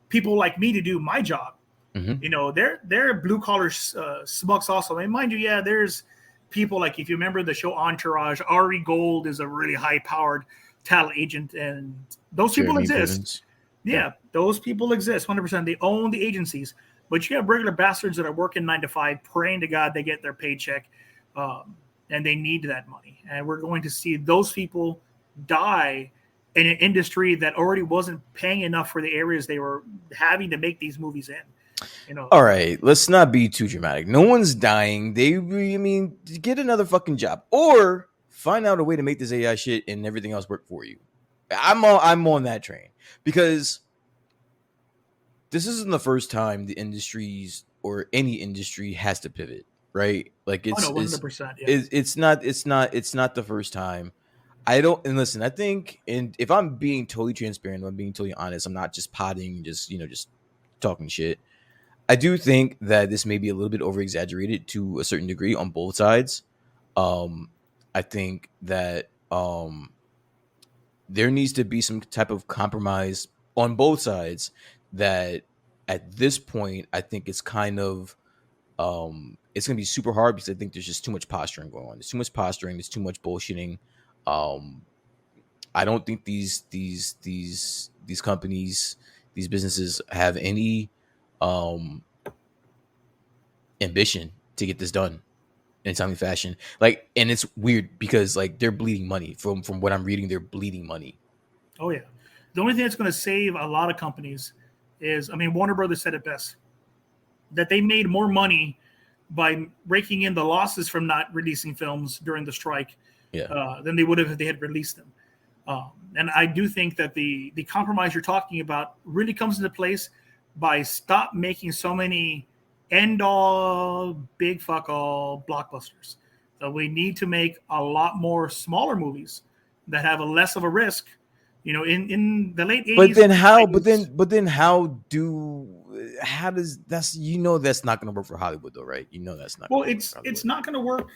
people like me to do my job. Mm-hmm. They're blue collar smucks also. And mind you, yeah, there's people like, if you remember the show Entourage, Ari Gold is a really high powered talent agent, and those people exist. Yeah, those people exist 100%. They own the agencies, but you have regular bastards that are working 9 to 5, praying to God they get their paycheck, and they need that money. And we're going to see those people die in an industry that already wasn't paying enough for the areas they were having to make these movies in. All right, let's not be too dramatic. No one's dying. Get another fucking job or find out a way to make this AI shit and everything else work for you. I'm on that train, because this isn't the first time the industries or any industry has to pivot, right? Like it's 100%. Yeah. it's not the first time. I think, and if I'm being totally transparent, if I'm being totally honest, I'm not just potting, just talking shit. I do think that this may be a little bit over exaggerated to a certain degree on both sides. I think that there needs to be some type of compromise on both sides. That at this point, I think it's kind of it's going to be super hard, because I think there's just too much posturing going on. There's too much posturing. There's too much bullshitting. I don't think these companies, these businesses have any ambition to get this done in a timely fashion. Like, and it's weird because like they're bleeding money. From what I'm reading, they're bleeding money. Oh yeah. The only thing that's going to save a lot of companies is, Warner Brothers said it best, that they made more money by raking in the losses from not releasing films during the strike than they would have if they had released them. And I do think that the compromise you're talking about really comes into place by stop making so many end-all, big fuck-all blockbusters. So we need to make a lot more smaller movies that have a less of a risk. In the late 80s. How does that's that's not going to work for Hollywood though, right? That's not. Well, it's not going to work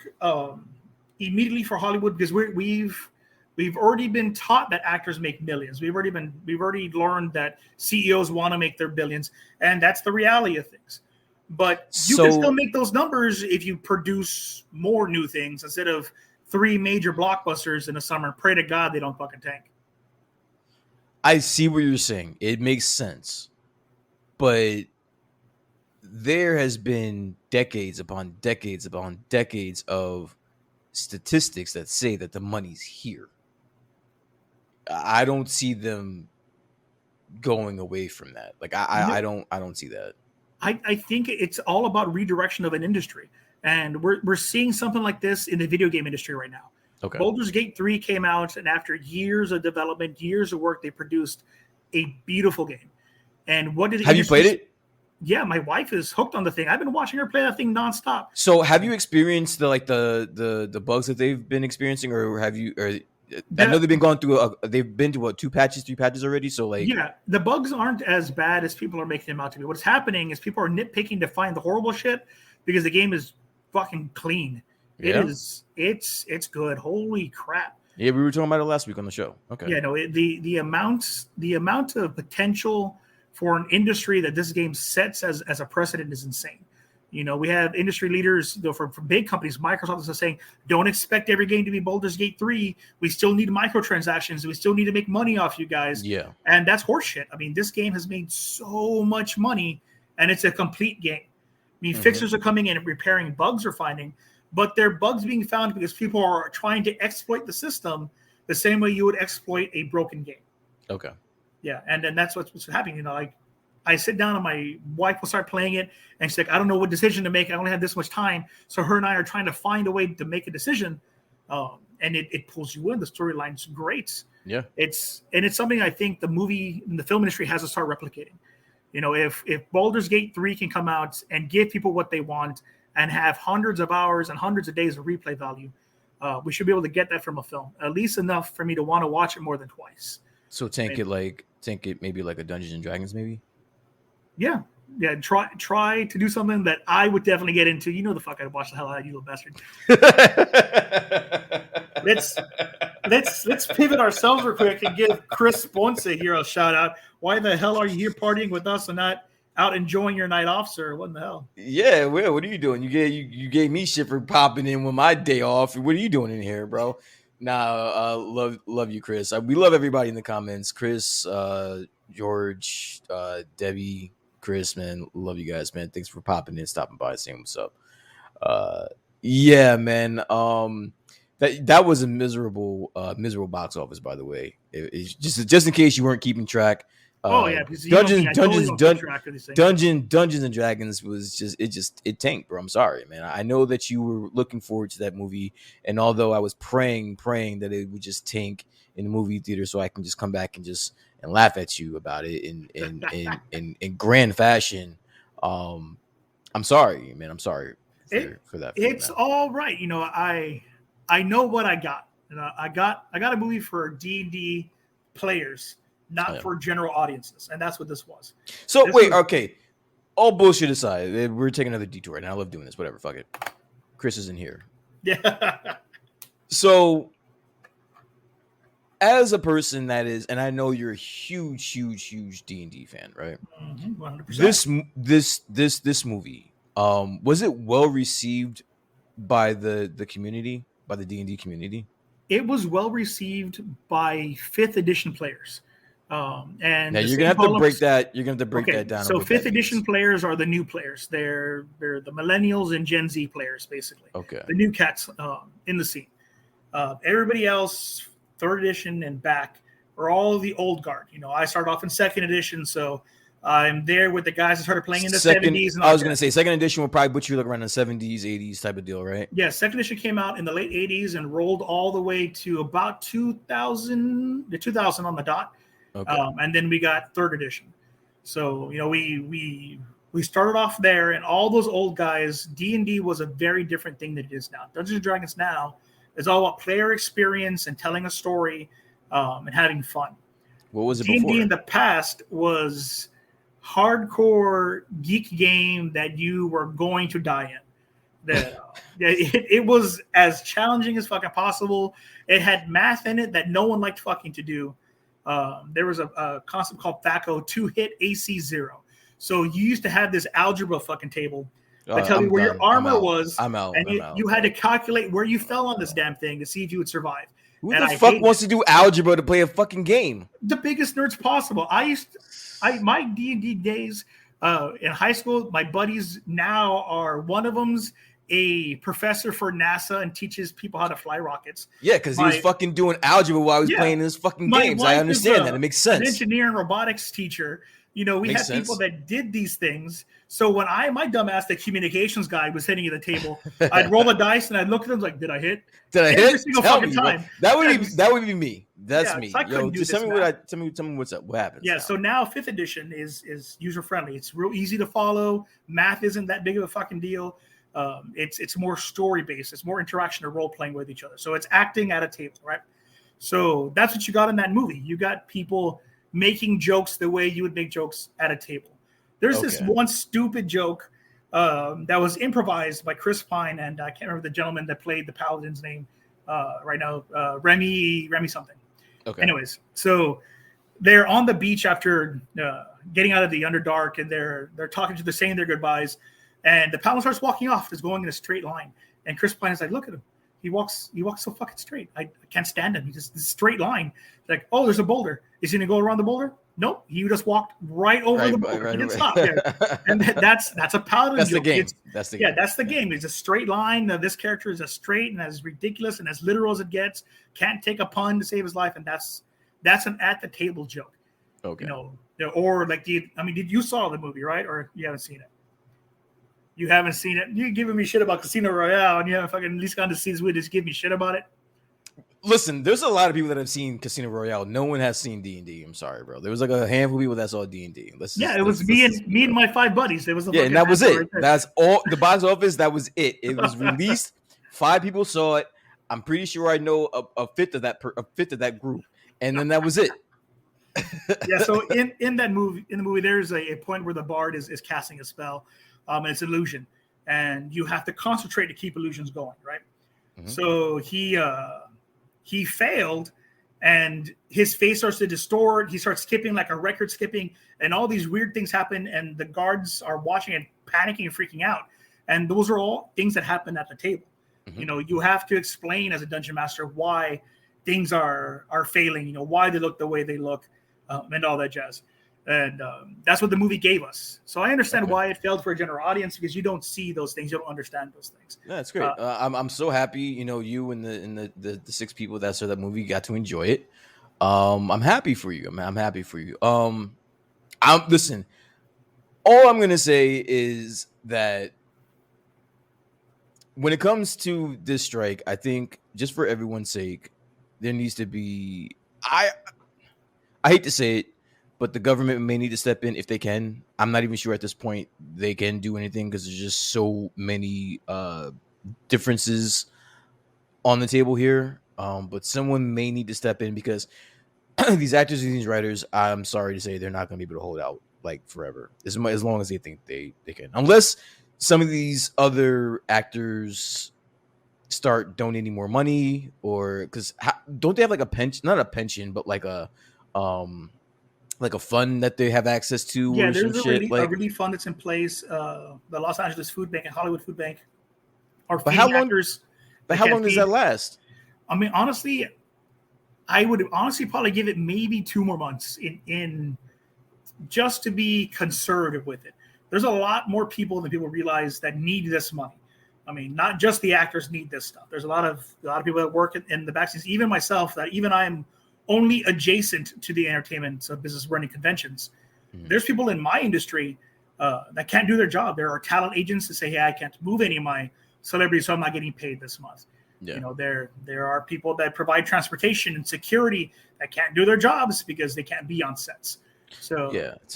immediately for Hollywood, because we've already been taught that actors make millions. We've already learned that CEOs want to make their billions, and that's the reality of things. But you can still make those numbers if you produce more new things instead of 3 major blockbusters in a summer. Pray to God they don't fucking tank. I see what you're saying. It makes sense. But there has been decades upon decades upon decades of statistics that say that the money's here. I don't see them going away from that. Like I don't see that. I think it's all about redirection of an industry. And we're seeing something like this in the video game industry right now. Okay. Baldur's Gate 3 came out, and after years of development, years of work, they produced a beautiful game. And what did have you played it? Yeah, my wife is hooked on the thing. I've been watching her play that thing nonstop. So, have you experienced the bugs that they've been experiencing, or have you? I know they've been going through. They've been to 3 patches already. So, like, yeah, the bugs aren't as bad as people are making them out to be. What's happening is people are nitpicking to find the horrible shit, because the game is fucking clean. Yeah. It's good. Holy crap. Yeah, we were talking about it last week on the show. Okay. Yeah, no, the amount of potential for an industry that this game sets as a precedent is insane. We have industry leaders from big companies. Microsoft is saying, don't expect every game to be Baldur's Gate 3. We still need microtransactions. We still need to make money off you guys. Yeah. And that's horseshit. This game has made so much money, and it's a complete game. I mean, fixers are coming in and repairing bugs are finding, but they're bugs being found because people are trying to exploit the system the same way you would exploit a broken game. Okay. Yeah, and then that's what's happening. You know, like I sit down and my wife will start playing it, and she's like, I don't know what decision to make. I only have this much time. So her and I are trying to find a way to make a decision, and it pulls you in. The storyline's great. Yeah, it's something I think the movie and the film industry has to start replicating. You know, if Baldur's Gate 3 can come out and give people what they want and have hundreds of hours and hundreds of days of replay value, we should be able to get that from a film, at least enough for me to want to watch it more than twice. So tank it maybe like a Dungeons and Dragons maybe. Yeah. Try to do something that I would definitely get into. You know the fuck I'd watch the hell out of you, little bastard. Let's pivot ourselves real quick and give Chris Ponce here a shout out. Why the hell are you here partying with us and not out enjoying your night off, sir? What in the hell? Yeah, well, what are you doing? You gave me shit for popping in with my day off. What are you doing in here, bro? Nah, love you, Chris. We love everybody in the comments. Chris, George, Debbie, Chris, man, love you guys, man. Thanks for popping in, stopping by, saying what's up. Yeah, man. That was a miserable box office, by the way. It's just in case you weren't keeping track. Because Dungeons and Dragons was it tanked, bro. I'm sorry, man. I know that you were looking forward to that movie, and although I was praying that it would just tank in the movie theater, so I can just come back and laugh at you about it in grand fashion. I'm sorry, man. I'm sorry for that. It's all right. You know, I know what I got. You know, I got a movie for D&D players, not for general audiences, and that's what this was. So okay. All bullshit aside, we're taking another detour, and I love doing this. Whatever, fuck it. Chris isn't here. Yeah. So, as a person that is, and I know you're a huge D&D fan, right? 100%. This movie, was it well received by the community, by the D&D community? It was well received by 5th edition players. And now you're gonna have to break that. You're gonna have to break that down. So 5th edition players are the new players. They're the millennials and Gen Z players, basically. Okay. The new cats in the scene. Everybody else, 3rd edition and back, are all the old guard. You know, I started off in 2nd edition, so I'm there with the guys that started playing in the 70s. And I was gonna say 2nd edition will probably put you like around the 70s, 80s type of deal, right? Yeah, 2nd edition came out in the late 80s and rolled all the way to about 2000 on the dot. Okay. And then we got 3rd edition. So, you know, we started off there, and all those old guys, D&D was a very different thing than it is now. Dungeons & Dragons now is all about player experience and telling a story and having fun. What was it D&D before? in the past was hardcore geek game that you were going to die in. It was as challenging as fucking possible. It had math in it that no one liked fucking to do. There was a concept called THACO, 2-hit AC 0. So you used to have this algebra fucking table that tell you where your armor was. I'm out. And you had to calculate where you fell on this damn thing to see if you would survive. Who the fuck wants to do algebra to play a fucking game? The biggest nerds possible. My D&D days in high school, my buddies now are, one of them's a professor for NASA and teaches people how to fly rockets. Yeah, because he was fucking doing algebra while he was playing his fucking games. I understand that. It makes sense. An engineer and robotics teacher. You know, we had people that did these things. So when my dumbass, the communications guy, was hitting at the table, I'd roll the dice and I'd look at them like, did I hit? Did I hit? Every single Tell fucking me, time. That would be me. That's me. So Yo, just tell me what's up. What happens? Yeah. Now? So now 5th edition is user friendly. It's real easy to follow. Math isn't that big of a fucking deal. It's more story based. It's more interaction or role playing with each other. So it's acting at a table, right? So that's what you got in that movie. You got people making jokes the way you would make jokes at a table. There's this one stupid joke that was improvised by Chris Pine, and I can't remember the gentleman that played the paladin's name right now. Remy something. Okay. Anyways, so they're on the beach after getting out of the Underdark, and they're talking to, saying their goodbyes, and the paladin starts walking off, just going in a straight line. And Chris Pine is like, look at him. He walks so fucking straight. I can't stand him. He just this straight line. Like, oh, there's a boulder. Is he gonna go around the boulder? Nope, you just walked right over the board. You didn't stop there, and that's a paladin That's joke. the game. That's the game. That's the game. It's a straight line. This character is as straight and as ridiculous and as literal as it gets. Can't take a pun to save his life, and that's an at the table joke. Okay. Or like did you saw the movie, right? Or you haven't seen it? You haven't seen it. You're giving me shit about Casino Royale, and you haven't fucking at least gone to see it. Just give me shit about it. Listen, there's a lot of people that have seen Casino Royale. No one has seen D&D. I'm sorry, bro. There was like a handful of people that saw D&D. It was me and my 5 buddies. It was and that was it. Right, that's all. The box office. That was it. It was released. 5 people saw it. I'm pretty sure I know a fifth of that group, and then that was it. Yeah. So in the movie, there's a point where the bard is casting a spell, and it's illusion, and you have to concentrate to keep illusions going, right? Mm-hmm. So he failed, and his face starts to distort. He starts skipping like a record skipping, and all these weird things happen, and the guards are watching and panicking and freaking out. And those are all things that happen at the table. Mm-hmm. You have to explain as a dungeon master why things are failing, why they look the way they look, and all that jazz. And that's what the movie gave us. So I understand why it failed for a general audience, because you don't see those things, you don't understand those things. Yeah, that's great. I'm so happy, you and the 6 people that saw that movie got to enjoy it. I'm happy for you. I'm happy for you. Listen. All I'm gonna say is that when it comes to this strike, I think just for everyone's sake, there needs to be. I hate to say it, but the government may need to step in if they can. I'm not even sure at this point they can do anything, because there's just so many differences on the table here. But someone may need to step in, because these actors and these writers, I'm sorry to say, they're not going to be able to hold out like forever, as long as they think they can. Unless some of these other actors start donating more money, or because don't they have like a pension? Not a pension, but like a fund that they have access to. Yeah, there's a relief fund that's in place. The Los Angeles Food Bank and Hollywood Food Bank are feeding actors. But how long does that last? I mean, honestly, I would probably give it maybe 2 more months in just to be conservative with it. There's a lot more people than people realize that need this money. I mean, not just the actors need this stuff. There's a lot of people that work in the backstage, even myself, that even I'm only adjacent to the entertainment business running conventions. Mm-hmm. There's people in my industry that can't do their job. There are talent agents that say, hey, I can't move any of my celebrities, so I'm not getting paid this month. Yeah. There are people that provide transportation and security that can't do their jobs because they can't be on sets. So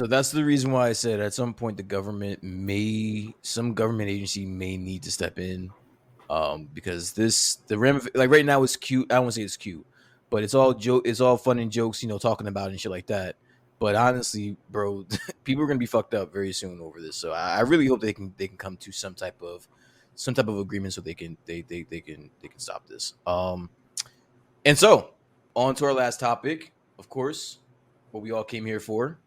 that's the reason why I said at some point some government agency may need to step in, because like right now it's cute. I don't want to say it's cute, but it's all fun and jokes, talking about it and shit like that. But honestly, bro, people are gonna be fucked up very soon over this. So I really hope they can come to some type of agreement so they can stop this. And so on to our last topic, of course, what we all came here for: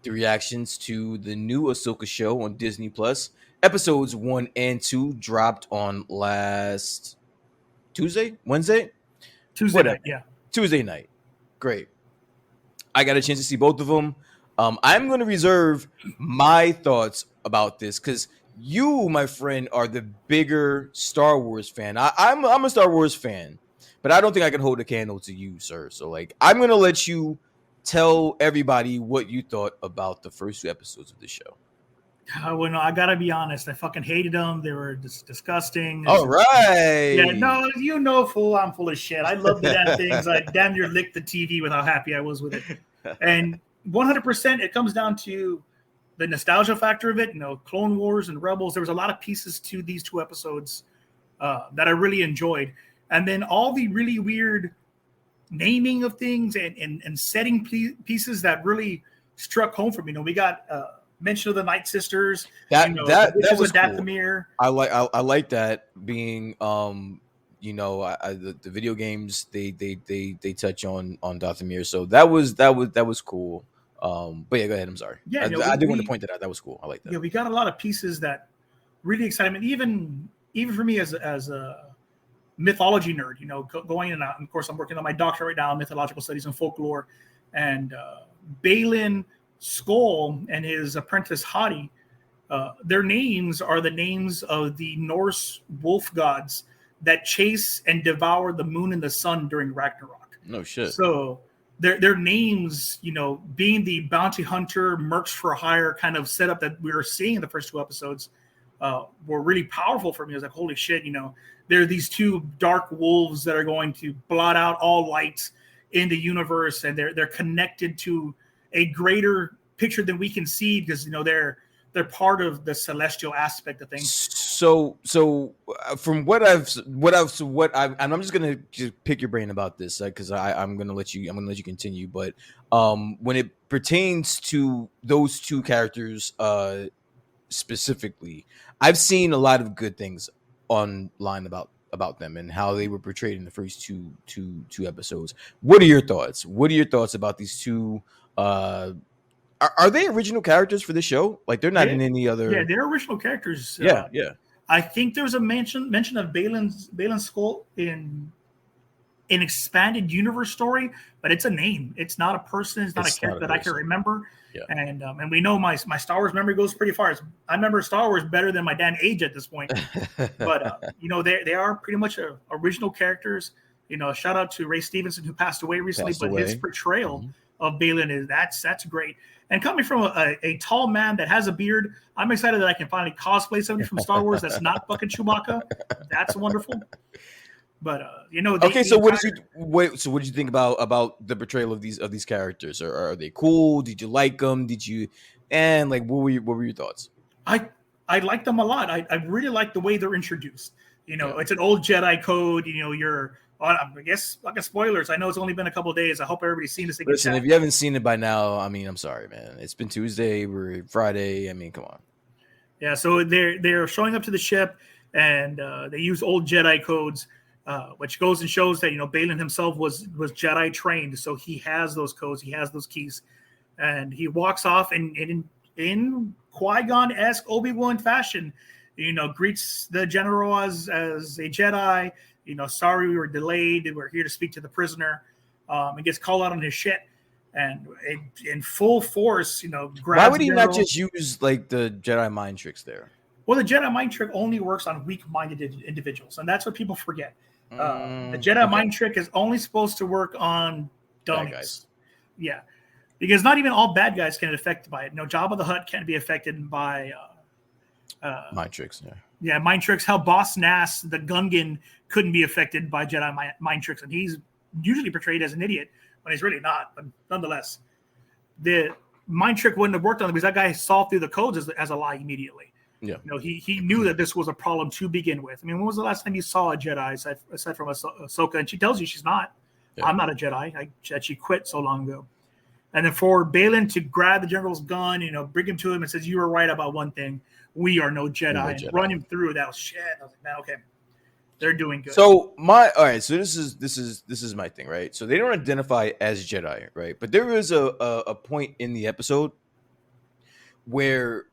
the reactions to the new Ashoka show on Disney Plus. Episodes 1 and 2 dropped on last Tuesday night. Yeah, Tuesday night. Great. I got a chance to see both of them. I'm going to reserve my thoughts about this because you, my friend, are the bigger Star Wars fan. I'm a Star Wars fan, but I don't think I can hold a candle to you, sir. So, I'm going to let you tell everybody what you thought about the first 2 episodes of the show. Well, no, I gotta be honest. I fucking hated them. They were just disgusting. All right. Yeah, no, fool. I'm full of shit. I love the damn things. I damn near licked the TV with how happy I was with it. And 100%, it comes down to the nostalgia factor of it. Clone Wars and Rebels. There was a lot of pieces to these 2 episodes that I really enjoyed. And then all the really weird naming of things and setting pieces that really struck home for me. We got mention of the Night Sisters. That was Dathomir. Cool. I like that being the video games they touch on Dathomir. So that was cool. But yeah, go ahead. I'm sorry. Yeah, I did want to point that out. That was cool. I like that. Yeah, we got a lot of pieces that really excited me. Even for me as a mythology nerd, going in and out. And of course, I'm working on my doctorate right now in mythological studies and folklore. and Balin Skull and his apprentice Hati. Their names are the names of the Norse wolf gods that chase and devour the moon and the sun during Ragnarok. No shit. So their names, being the bounty hunter, mercs for hire kind of setup that we were seeing in the first 2 episodes, were really powerful for me. I was like, holy shit, there are these 2 dark wolves that are going to blot out all light in the universe, and they're connected to a greater picture than we can see because they're part of the celestial aspect of things. So from what I'm just gonna just pick your brain about this because I'm gonna let you continue. But when it pertains to those 2 characters specifically, I've seen a lot of good things online about them and how they were portrayed in the first two episodes. What are your thoughts? What are your thoughts about these 2? Are they original characters for this show? Like they're not in any other. Yeah, they're original characters. Yeah. I think there was a mention of Balin's Skull in an expanded universe story, but it's a name. It's not a person. It's not a character that I can remember. Yeah. And we know my Star Wars memory goes pretty far. I remember Star Wars better than my damn age at this point. But they are pretty much original characters. Shout out to Ray Stevenson who passed away recently, his portrayal of Balin is that's great. And coming from a tall man that has a beard, I'm excited that I can finally cosplay somebody from Star Wars that's not fucking Chewbacca. That's wonderful. But okay. So what did you think about the portrayal of these characters? Are they cool? Did you like them? Did you? And like, what were your thoughts? I like them a lot. I really like the way they're introduced. It's an old Jedi code. I guess like spoilers. I know it's only been a couple of days. I hope everybody's seen this. Listen, if you haven't seen it by now, I mean, I'm sorry, man. It's been Tuesday. We're Friday. I mean, come on. Yeah, so they're showing up to the ship, and they use old Jedi codes, which goes and shows that Balin himself was Jedi trained, so he has those codes, he has those keys, and he walks off in Qui-Gon-esque Obi-Wan fashion. Greets the general as a Jedi. Sorry we were delayed. We're here to speak to the prisoner. And gets called out on his shit, and in full force, grabs. Why would he not just use like the Jedi mind tricks there? Well, the Jedi mind trick only works on weak-minded individuals, and that's what people forget. The Jedi mind trick is only supposed to work on dummies. Bad guys. Yeah, because not even all bad guys can get affected by it. Jabba the Hutt can't be affected by mind tricks. Yeah, mind tricks. How Boss Nass, the Gungan, couldn't be affected by Jedi mind tricks, and he's usually portrayed as an idiot when he's really not. But nonetheless, the mind trick wouldn't have worked on him because that guy saw through the codes as a lie immediately. Yeah, he knew that this was a problem to begin with. I mean, when was the last time you saw a Jedi aside from Ahsoka? And she tells you she's not. Yeah. I'm not a Jedi. She quit so long ago. And then for Balin to grab the general's gun, bring him to him and says, "You were right about one thing. We are no Jedi." And run him through. That was shit. I was like, man, okay, they're doing good. So so this is my thing, right? So they don't identify as Jedi, right? But there is a point in the episode where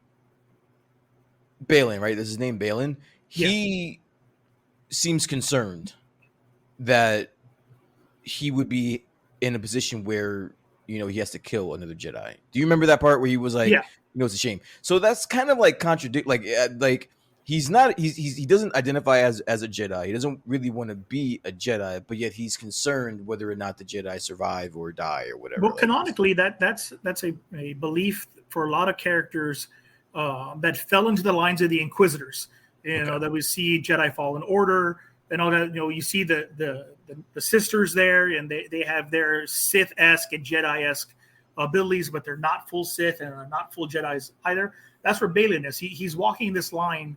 Balin, right? This is his name, Balin. He seems concerned that he would be in a position where he has to kill another Jedi. Do you remember that part where he was like, it's a shame. So that's kind of like contradict, like he's not, he doesn't identify as a Jedi. He doesn't really want to be a Jedi, but yet he's concerned whether or not the Jedi survive or die or whatever. Well, canonically, that's a belief for a lot of characters that fell into the lines of the Inquisitors. That we see Jedi Fallen Order and all that. You see the sisters there, and they have their Sith-esque and Jedi-esque abilities, but they're not full Sith and are not full Jedis either. That's where Balin is. He's walking this line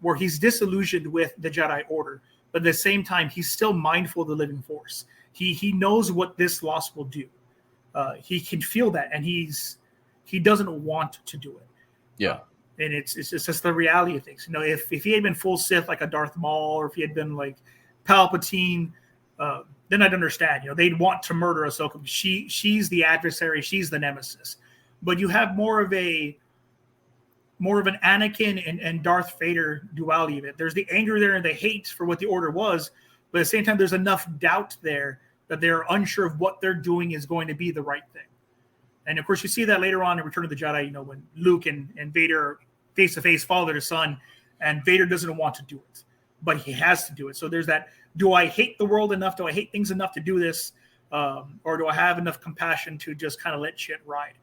where he's disillusioned with the Jedi Order, but at the same time, he's still mindful of the living force. He knows what this loss will do. He can feel that, and he doesn't want to do it. Yeah. And it's just the reality of things. If he had been full Sith like a Darth Maul, or if he had been like Palpatine, then I'd understand. They'd want to murder Ahsoka. She's the adversary. She's the nemesis. But you have more of an Anakin and Darth Vader duality of it. There's the anger there and the hate for what the Order was, but at the same time, there's enough doubt there that they're unsure of what they're doing is going to be the right thing. And of course, you see that later on in Return of the Jedi, when Luke and Vader are face to face, father to son, and Vader doesn't want to do it, but he has to do it. So there's that, do I hate the world enough? Do I hate things enough to do this? Or do I have enough compassion to just kind of let shit ride?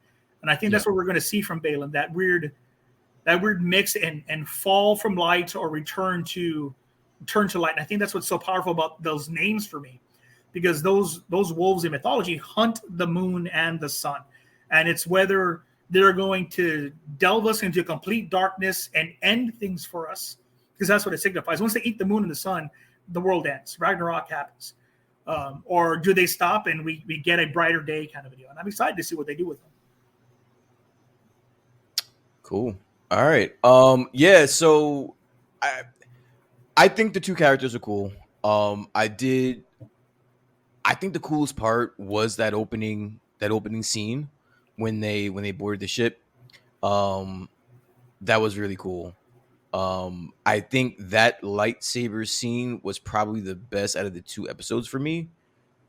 And I think that's what we're going to see from Balin, that weird mix and fall from light or return to light. And I think that's what's so powerful about those names for me, because those wolves in mythology hunt the moon and the sun. And it's whether they're going to delve us into complete darkness and end things for us, because that's what it signifies. Once they eat the moon and the sun, the world ends. Ragnarok happens. Or do they stop and we get a brighter day kind of a deal? And I'm excited to see what they do with them. Cool. All right. Yeah, so I think the two characters are cool. I think the coolest part was that opening scene when they boarded the ship. That was really cool. I think that lightsaber scene was probably the best out of the 2 episodes for me.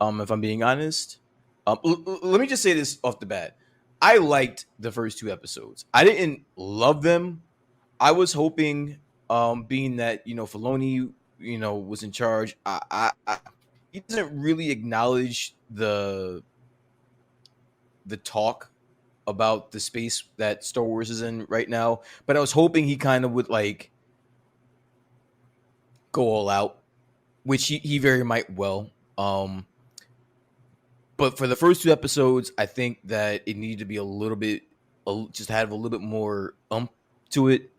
If I'm being honest. Let me just say this off the bat. I liked the first 2 episodes. I didn't love them. I was hoping, being that, Filoni, was in charge, he doesn't really acknowledge the talk about the space that Star Wars is in right now. But I was hoping he kind of would go all out, which he very might well. But for the first 2 episodes, I think that it needed to be just have a little bit more to it.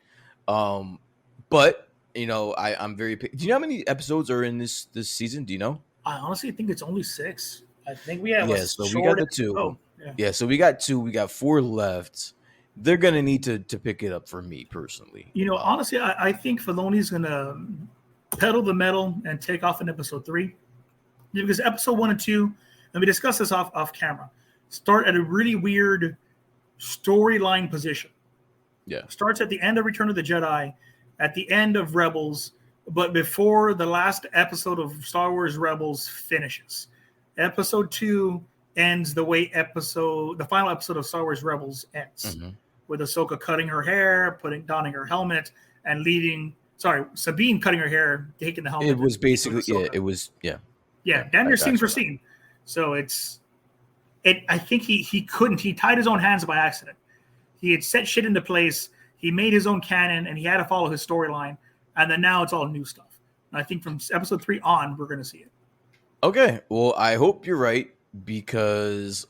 But I'm very. Do you know how many episodes are in this season? Do you know? I honestly think it's only 6. I think we have so we got the 2. Oh, yeah, so we got 2. We got 4 left. They're gonna need to pick it up for me personally. Honestly, I think Filoni's gonna pedal the metal and take off in episode 3, because episode 1 and 2. And we discussed this off camera, start at a really weird storyline position. Yeah. Starts at the end of Return of the Jedi, at the end of Rebels, but before the last episode of Star Wars Rebels finishes. Episode 2 ends the way the final episode of Star Wars Rebels ends, with Ahsoka cutting her hair, donning her helmet, and Sabine cutting her hair, taking the helmet. It was basically, damn near scenes were seen. So I think he tied his own hands by accident. He had set shit into place. He made his own canon, and he had to follow his storyline. And then now it's all new stuff. And I think from episode 3 on, we're going to see it. Okay. Well, I hope you're right, because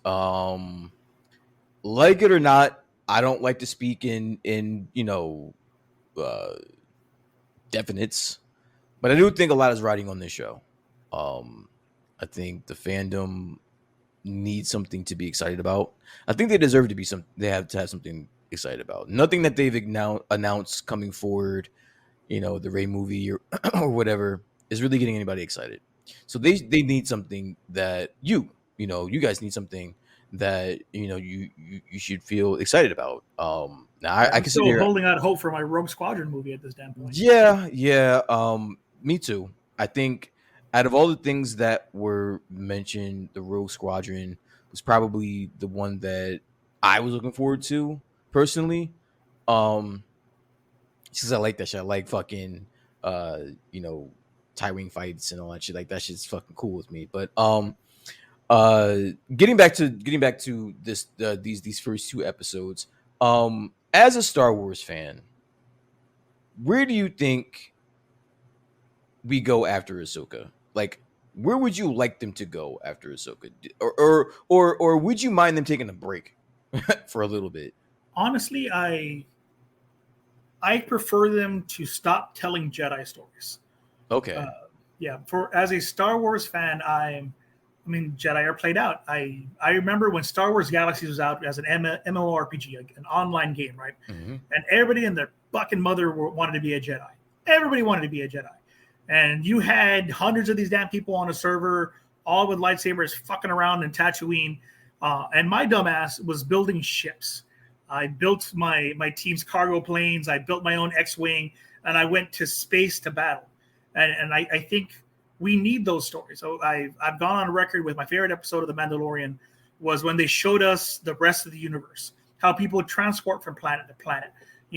like it or not, I don't like to speak in definites, but I do think a lot is riding on this show. I think the fandom needs something to be excited about. I think they deserve to be they have to have something excited about. Nothing that they've announced coming forward, the Rey movie or whatever, is really getting anybody excited. So they need something that you guys need something that you should feel excited about. Now I can still holding out hope for my Rogue Squadron movie at this damn point. Yeah. Me too. I think out of all the things that were mentioned, the Rogue Squadron was probably the one that I was looking forward to personally. Because I like that shit. I like fucking tie-wing fights and all that shit. Like, that shit's fucking cool with me. But getting back to this these first 2 episodes, as a Star Wars fan, where do you think we go after Ahsoka? Like, where would you like them to go after Ahsoka? Or would you mind them taking a break for a little bit? Honestly, I prefer them to stop telling Jedi stories. Okay. As a Star Wars fan, Jedi are played out. I remember when Star Wars Galaxies was out as an MMORPG, an online game, right? Mm-hmm. And everybody and their fucking mother wanted to be a Jedi. Everybody wanted to be a Jedi. And you had hundreds of these damn people on a server, all with lightsabers fucking around in Tatooine. And my dumbass was building ships. I built my team's cargo planes. I built my own X-Wing, and I went to space to battle. And I think We need those stories. So I've gone on record with my favorite episode of The Mandalorian was when they showed us the rest of the universe, how people transport from planet to planet,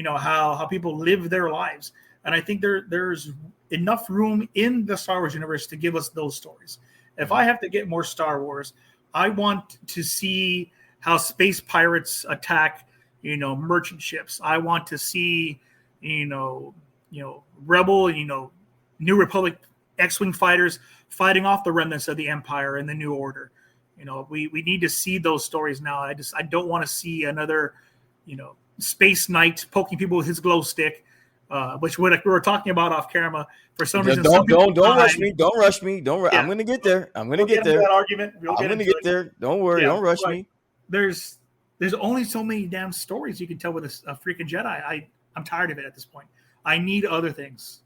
how people live their lives. And I think there's enough room in the Star Wars universe to give us those stories. If I have to get more Star Wars, I want to see how space pirates attack, merchant ships. I want to see, Rebel, New Republic X-Wing fighters fighting off the remnants of the Empire and the New Order. We need to see those stories now. I don't want to see another, space knight poking people with his glow stick, which we were talking about off camera. For some reason, don't rush me. Don't rush me. Yeah. I'm gonna get there. I'm gonna get there. That argument. I'm gonna get there. Don't worry. Don't rush me. There's only so many damn stories you can tell with a freaking Jedi. I'm tired of it at this point. I need other things.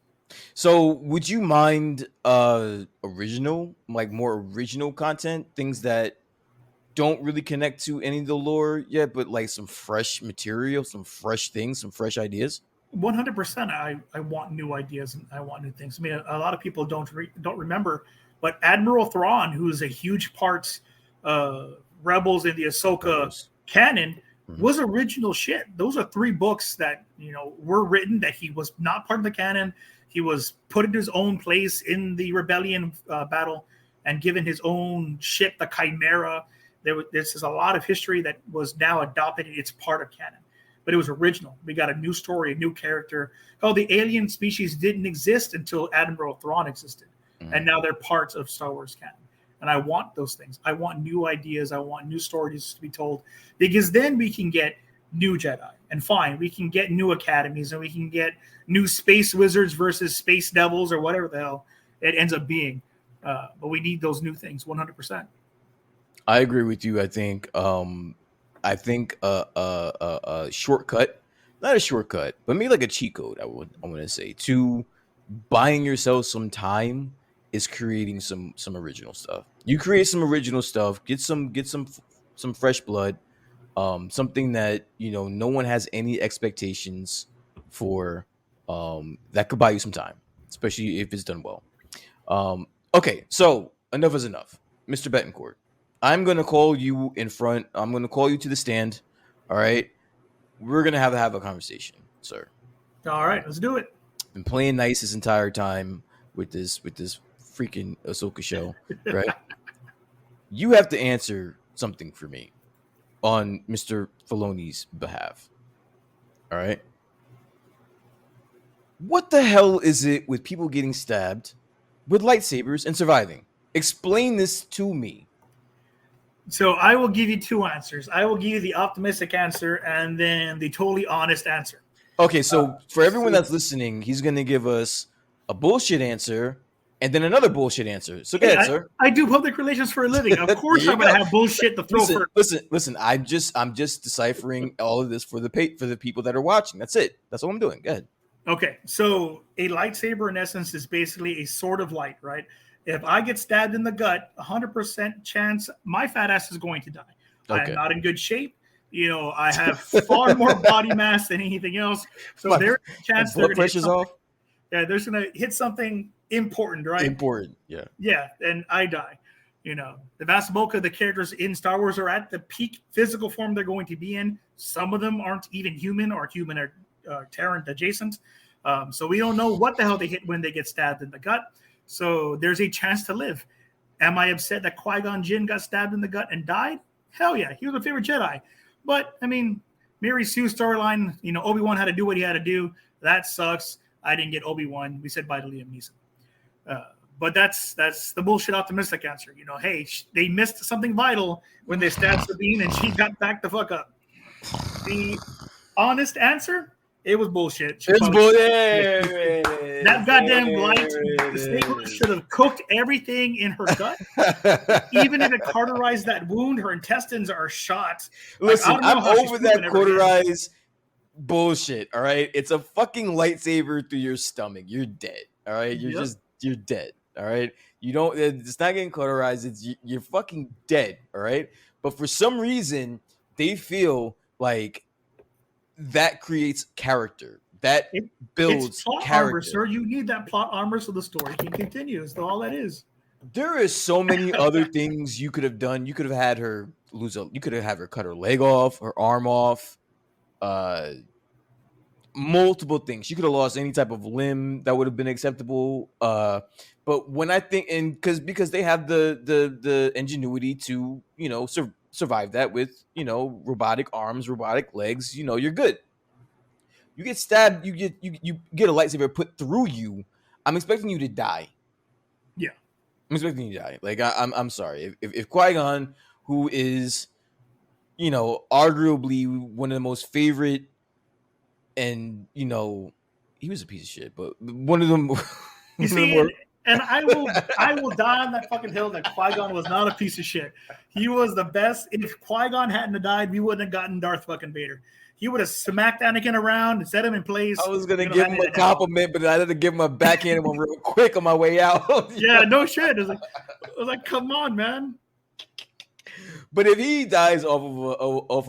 So would you mind original, like more original content, things that don't really connect to any of the lore yet, but like some fresh material, some fresh things, some fresh ideas? 100%. I want new ideas and I want new things. I mean, a lot of people don't remember, but Admiral Thrawn, who is a huge part Rebels in the Ashoka canon, was original shit. Those are 3 books that were written that he was not part of the canon. He was put into his own place in the rebellion battle and given his own ship, the Chimera. This is a lot of history that was now adopted. It's part of canon, but it was original. We got a new story, a new character. Oh, the alien species didn't exist until Admiral Thrawn existed, and now they're parts of Star Wars canon. And I want those things. I want new ideas. I want new stories to be told, because then we can get new Jedi. And fine, we can get new academies and we can get new space wizards versus space devils or whatever the hell it ends up being. But we need those new things 100%. I agree with you. I think a shortcut, not a shortcut, but maybe like a cheat code, I want to say, to buying yourself some time is creating some original stuff. You create some original stuff, get some fresh blood, something that no one has any expectations for, that could buy you some time, especially if it's done well. Okay, so enough is enough, Mr. Betancourt. I'm gonna call you in front. I'm gonna call you to the stand. All right, we're gonna have a conversation, sir. All right, let's do it. Been playing nice this entire time with this freaking Ahsoka show, right? You have to answer something for me on Mr. Filoni's behalf. All right. What the hell is it with people getting stabbed with lightsabers and surviving? Explain this to me. So I will give you 2 answers. I will give you the optimistic answer and then the totally honest answer. Okay, so for everyone that's listening, he's going to give us a bullshit answer and then another bullshit answer. So go ahead, sir. I do public relations for a living. Of course, I'm going to have bullshit to throw first. Listen. I'm just deciphering all of this for the people that are watching. That's it. That's all I'm doing. Go ahead. Okay, so a lightsaber in essence is basically a sword of light, right? If I get stabbed in the gut, 100% chance my fat ass is going to die. Okay. I'm not in good shape. I have far more body mass than anything else. So there's a chance blood pressure's off. Yeah, there's going to hit something important, right? Important, yeah. Yeah, and I die. The vast bulk of the characters in Star Wars are at the peak physical form they're going to be in. Some of them aren't even human or human or Terran adjacent. So we don't know what the hell they hit when they get stabbed in the gut. So there's a chance to live. Am I upset that Qui-Gon Jinn got stabbed in the gut and died? Hell yeah, he was my favorite Jedi. But, I mean, Mary Sue storyline, Obi-Wan had to do what he had to do. That sucks. I didn't get Obi-Wan. We said bye to Liam Neeson. But that's the bullshit optimistic answer. Hey, they missed something vital when they stabbed Sabine and she got back the fuck up. The honest answer, it was bullshit. It's bullshit. That goddamn light, the stapler should have cooked everything in her gut. Even if it cauterized that wound, her intestines are shot. Listen, I'm over that cauterized bullshit, all right? It's a fucking lightsaber through your stomach. You're dead, all right? You're dead, all right? It's not getting cauterized. You're fucking dead, all right? But for some reason, they feel like that creates character. That builds it's plot character. armor, sir. You need that plot armor so the story can continue. That's all that is. There is so many other things you could have done. You could have had her you could have had her cut her leg off, her arm off, multiple things. She could have lost any type of limb that would have been acceptable. But when I think, and because they have the ingenuity to survive that with robotic arms, robotic legs, you're good. You get stabbed, you get a lightsaber put through you. I'm expecting you to die. Yeah. I'm expecting you to die. Like I'm sorry. If Qui-Gon, who is, arguably one of the most favorite, and he was a piece of shit, but one of them. You see, and I will die on that fucking hill that Qui-Gon was not a piece of shit. He was the best. If Qui-Gon hadn't died, we wouldn't have gotten Darth fucking Vader. He would have smacked Anakin around and set him in place. I was gonna give him a compliment, but I had to give him a backhand one real quick on my way out. Yeah, no shit. I was like, come on, man. But if he dies off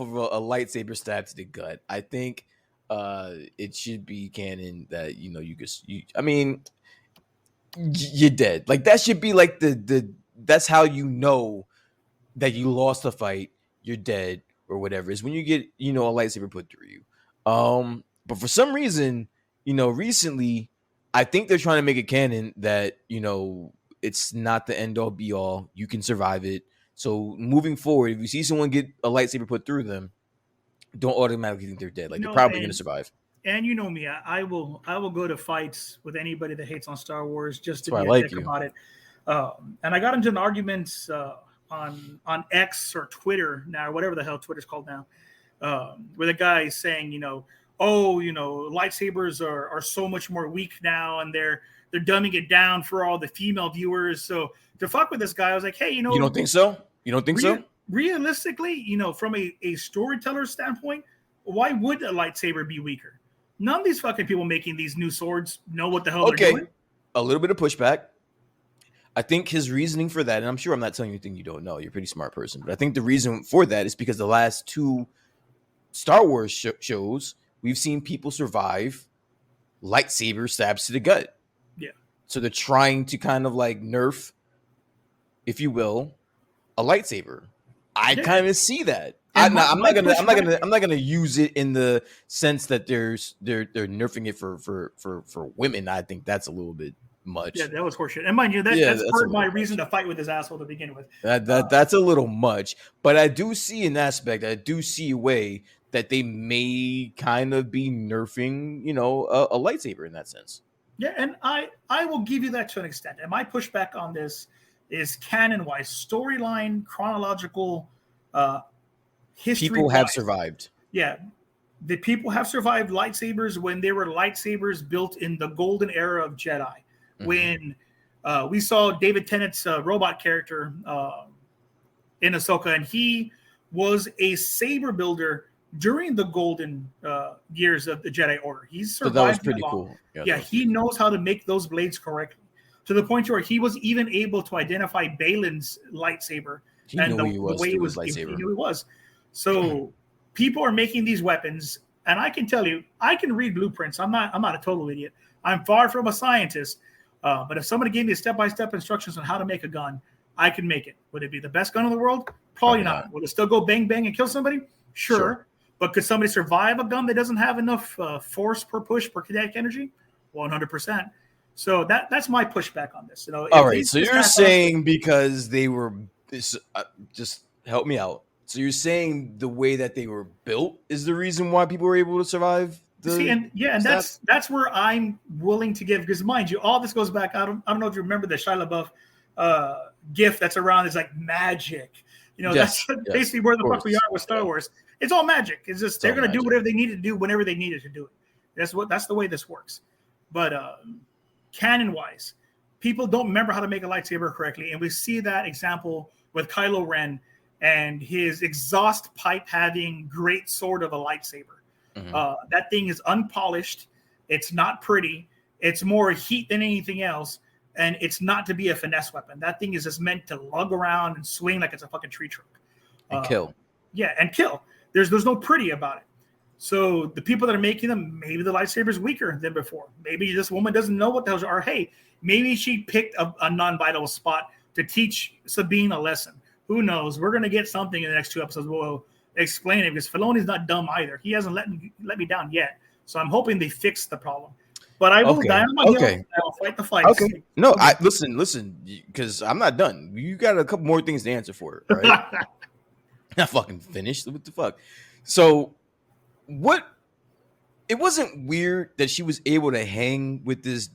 of a lightsaber stab to the gut, I think it should be canon that you're dead. Like that should be like that's how you know that you lost a fight. You're dead. Or whatever is when you get a lightsaber put through you. But for some reason, recently, I think they're trying to make it canon that it's not the end all be all. You can survive it. So moving forward, if you see someone get a lightsaber put through them, don't automatically think they're dead. Like they're probably going to survive. And you know me, I will go to fights with anybody that hates on Star Wars just to be a dick about it. And I got into an argument on X or Twitter now, or whatever the hell Twitter's called now, where the guy is saying, lightsabers are so much more weak now, and they're dumbing it down for all the female viewers. So to fuck with this guy, I was like, hey, you don't think so? You don't think so? Realistically, from a storyteller standpoint, why would a lightsaber be weaker? None of these fucking people making these new swords know what the hell they're doing. A little bit of pushback. I think his reasoning for that, and I'm sure I'm not telling you anything you don't know. You're a pretty smart person. But I think the reason for that is because the last two Star Wars shows, we've seen people survive lightsaber stabs to the gut. Yeah. So they're trying to kind of like nerf, if you will, a lightsaber. I kind of see that. I'm not gonna use it in the sense that they're nerfing it for women. I think that's a little bit much. Yeah, that was horseshit. And mind you, that's part of my reason to fight with this asshole to begin with. That's a little much. But I do see an aspect. I do see a way that they may kind of be nerfing, a lightsaber in that sense. Yeah, and I will give you that to an extent. And my pushback on this is canon-wise, storyline, chronological, history. People have survived. Yeah. The people have survived lightsabers when they were lightsabers built in the golden era of Jedi. Mm-hmm. When we saw David Tennant's robot character in Ahsoka, and he was a saber builder during the golden years of the Jedi Order. He's survived. So that was pretty cool. Yeah, he knows how to make those blades correctly, to the point where he was even able to identify Balin's lightsaber. He knew the way he was lightsaber. He knew he was. So people are making these weapons, and I can tell you, I can read blueprints. I'm not a total idiot. I'm far from a scientist. But if somebody gave me step-by-step instructions on how to make a gun, I can make it. Would it be the best gun in the world? Probably not. Would it still go bang, bang and kill somebody? Sure. But could somebody survive a gun that doesn't have enough force per push per kinetic energy? 100%. So that's my pushback on this. All right. So you're saying because they were just help me out. So you're saying the way that they were built is the reason why people were able to survive? And that's where I'm willing to give, because mind you, all this goes back. I don't know if you remember the Shia LaBeouf gif that's around. It's like magic. That's basically where the fuck we are with Star Wars. It's all magic. It's just they're going to do whatever they needed to do whenever they needed to do it. That's the way this works. But canon wise, people don't remember how to make a lightsaber correctly, and we see that example with Kylo Ren and his exhaust pipe having great sword of a lightsaber. Mm-hmm. That thing is unpolished. It's not pretty. It's more heat than anything else. And it's not to be a finesse weapon. That thing is just meant to lug around and swing like it's a fucking tree trunk. And kill. Yeah, and kill. There's no pretty about it. So the people that are making them, maybe the lightsaber's weaker than before. Maybe this woman doesn't know what the hell. Or hey, maybe she picked a non-vital spot to teach Sabine a lesson. Who knows? We're gonna get something in the next 2 episodes. We'll explain it because Filoni's not dumb either. He hasn't let me down yet. So I'm hoping they fix the problem. But I will die on my hill. I will fight the fights. Okay. No, I listen, because I'm not done. You got a couple more things to answer for, right? Not fucking finished. What the fuck? So, what? It wasn't weird that she was able to hang with this.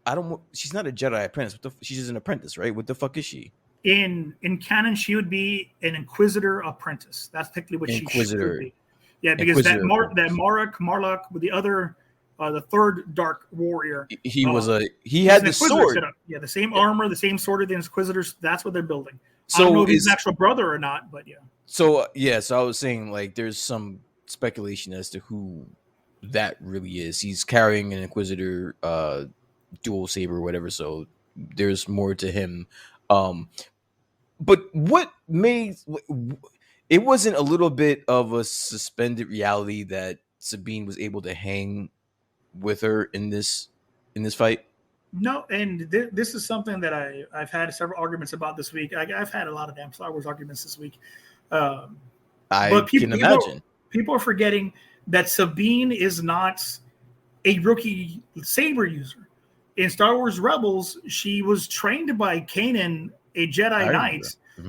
I don't. She's not a Jedi apprentice. She's just an apprentice, right? What the fuck is she? In canon, she would be an Inquisitor apprentice. That's technically what she should be. Yeah, because that Marlock with the other, the third Dark Warrior. He had the sword. Yeah, the same armor, the same sword of the Inquisitors. That's what they're building. So I don't know if he's an actual brother or not, but yeah. So I was saying, like, there's some speculation as to who that really is. He's carrying an Inquisitor dual saber or whatever, so there's more to him. But what made it wasn't a little bit of a suspended reality that Sabine was able to hang with her in this fight? No, and this is something that I've had several arguments about this week. I've had a lot of damn Star Wars arguments this week. I can imagine. People are forgetting that Sabine is not a rookie saber user. In Star Wars Rebels, she was trained by Kanan, a Jedi Knight,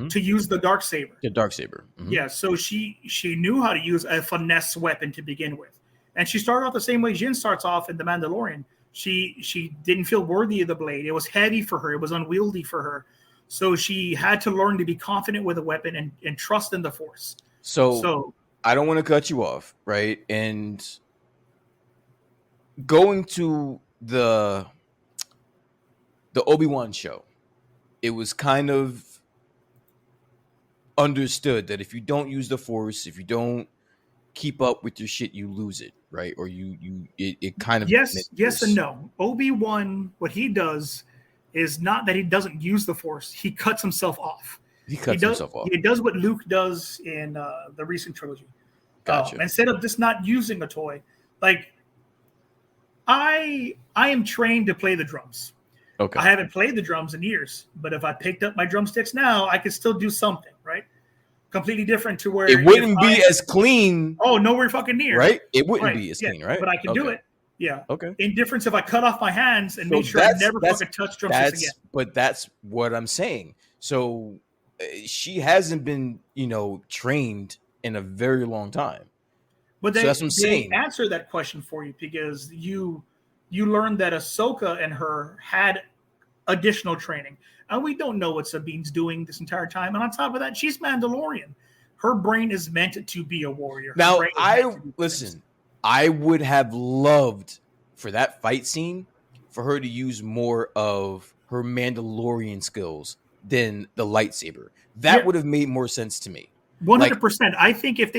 to use the Darksaber. The Darksaber. Mm-hmm. Yeah, so she knew how to use a finesse weapon to begin with. And she started off the same way Jyn starts off in The Mandalorian. She didn't feel worthy of the blade. It was heavy for her. It was unwieldy for her. So she had to learn to be confident with a weapon and trust in the Force. So I don't want to cut you off, right? And going to the Obi-Wan show, it was kind of understood that if you don't use the Force, if you don't keep up with your shit, you lose it, right? Or it kind of yes and no. Obi-Wan, what he does is not that he doesn't use the Force; he cuts himself off. He does what Luke does in the recent trilogy. Gotcha. Instead of just not using a toy, like I am trained to play the drums. Okay. I haven't played the drums in years, but if I picked up my drumsticks now, I could still do something, right? Completely different to where it wouldn't be as clean. Oh, nowhere fucking near. Right? It wouldn't be as clean, right? But I can do it. Yeah. Okay. Indifference if I cut off my hands and make sure I never fucking touch drumsticks again. But that's what I'm saying. So she hasn't been, trained in a very long time. But so that's what I'm saying. They answer that question for you because you learned that Ahsoka and her had additional training. And we don't know what Sabine's doing this entire time. And on top of that, she's Mandalorian. Her brain is meant to be a warrior. Now, I would have loved for that fight scene for her to use more of her Mandalorian skills than the lightsaber. That would have made more sense to me. 100%. I think if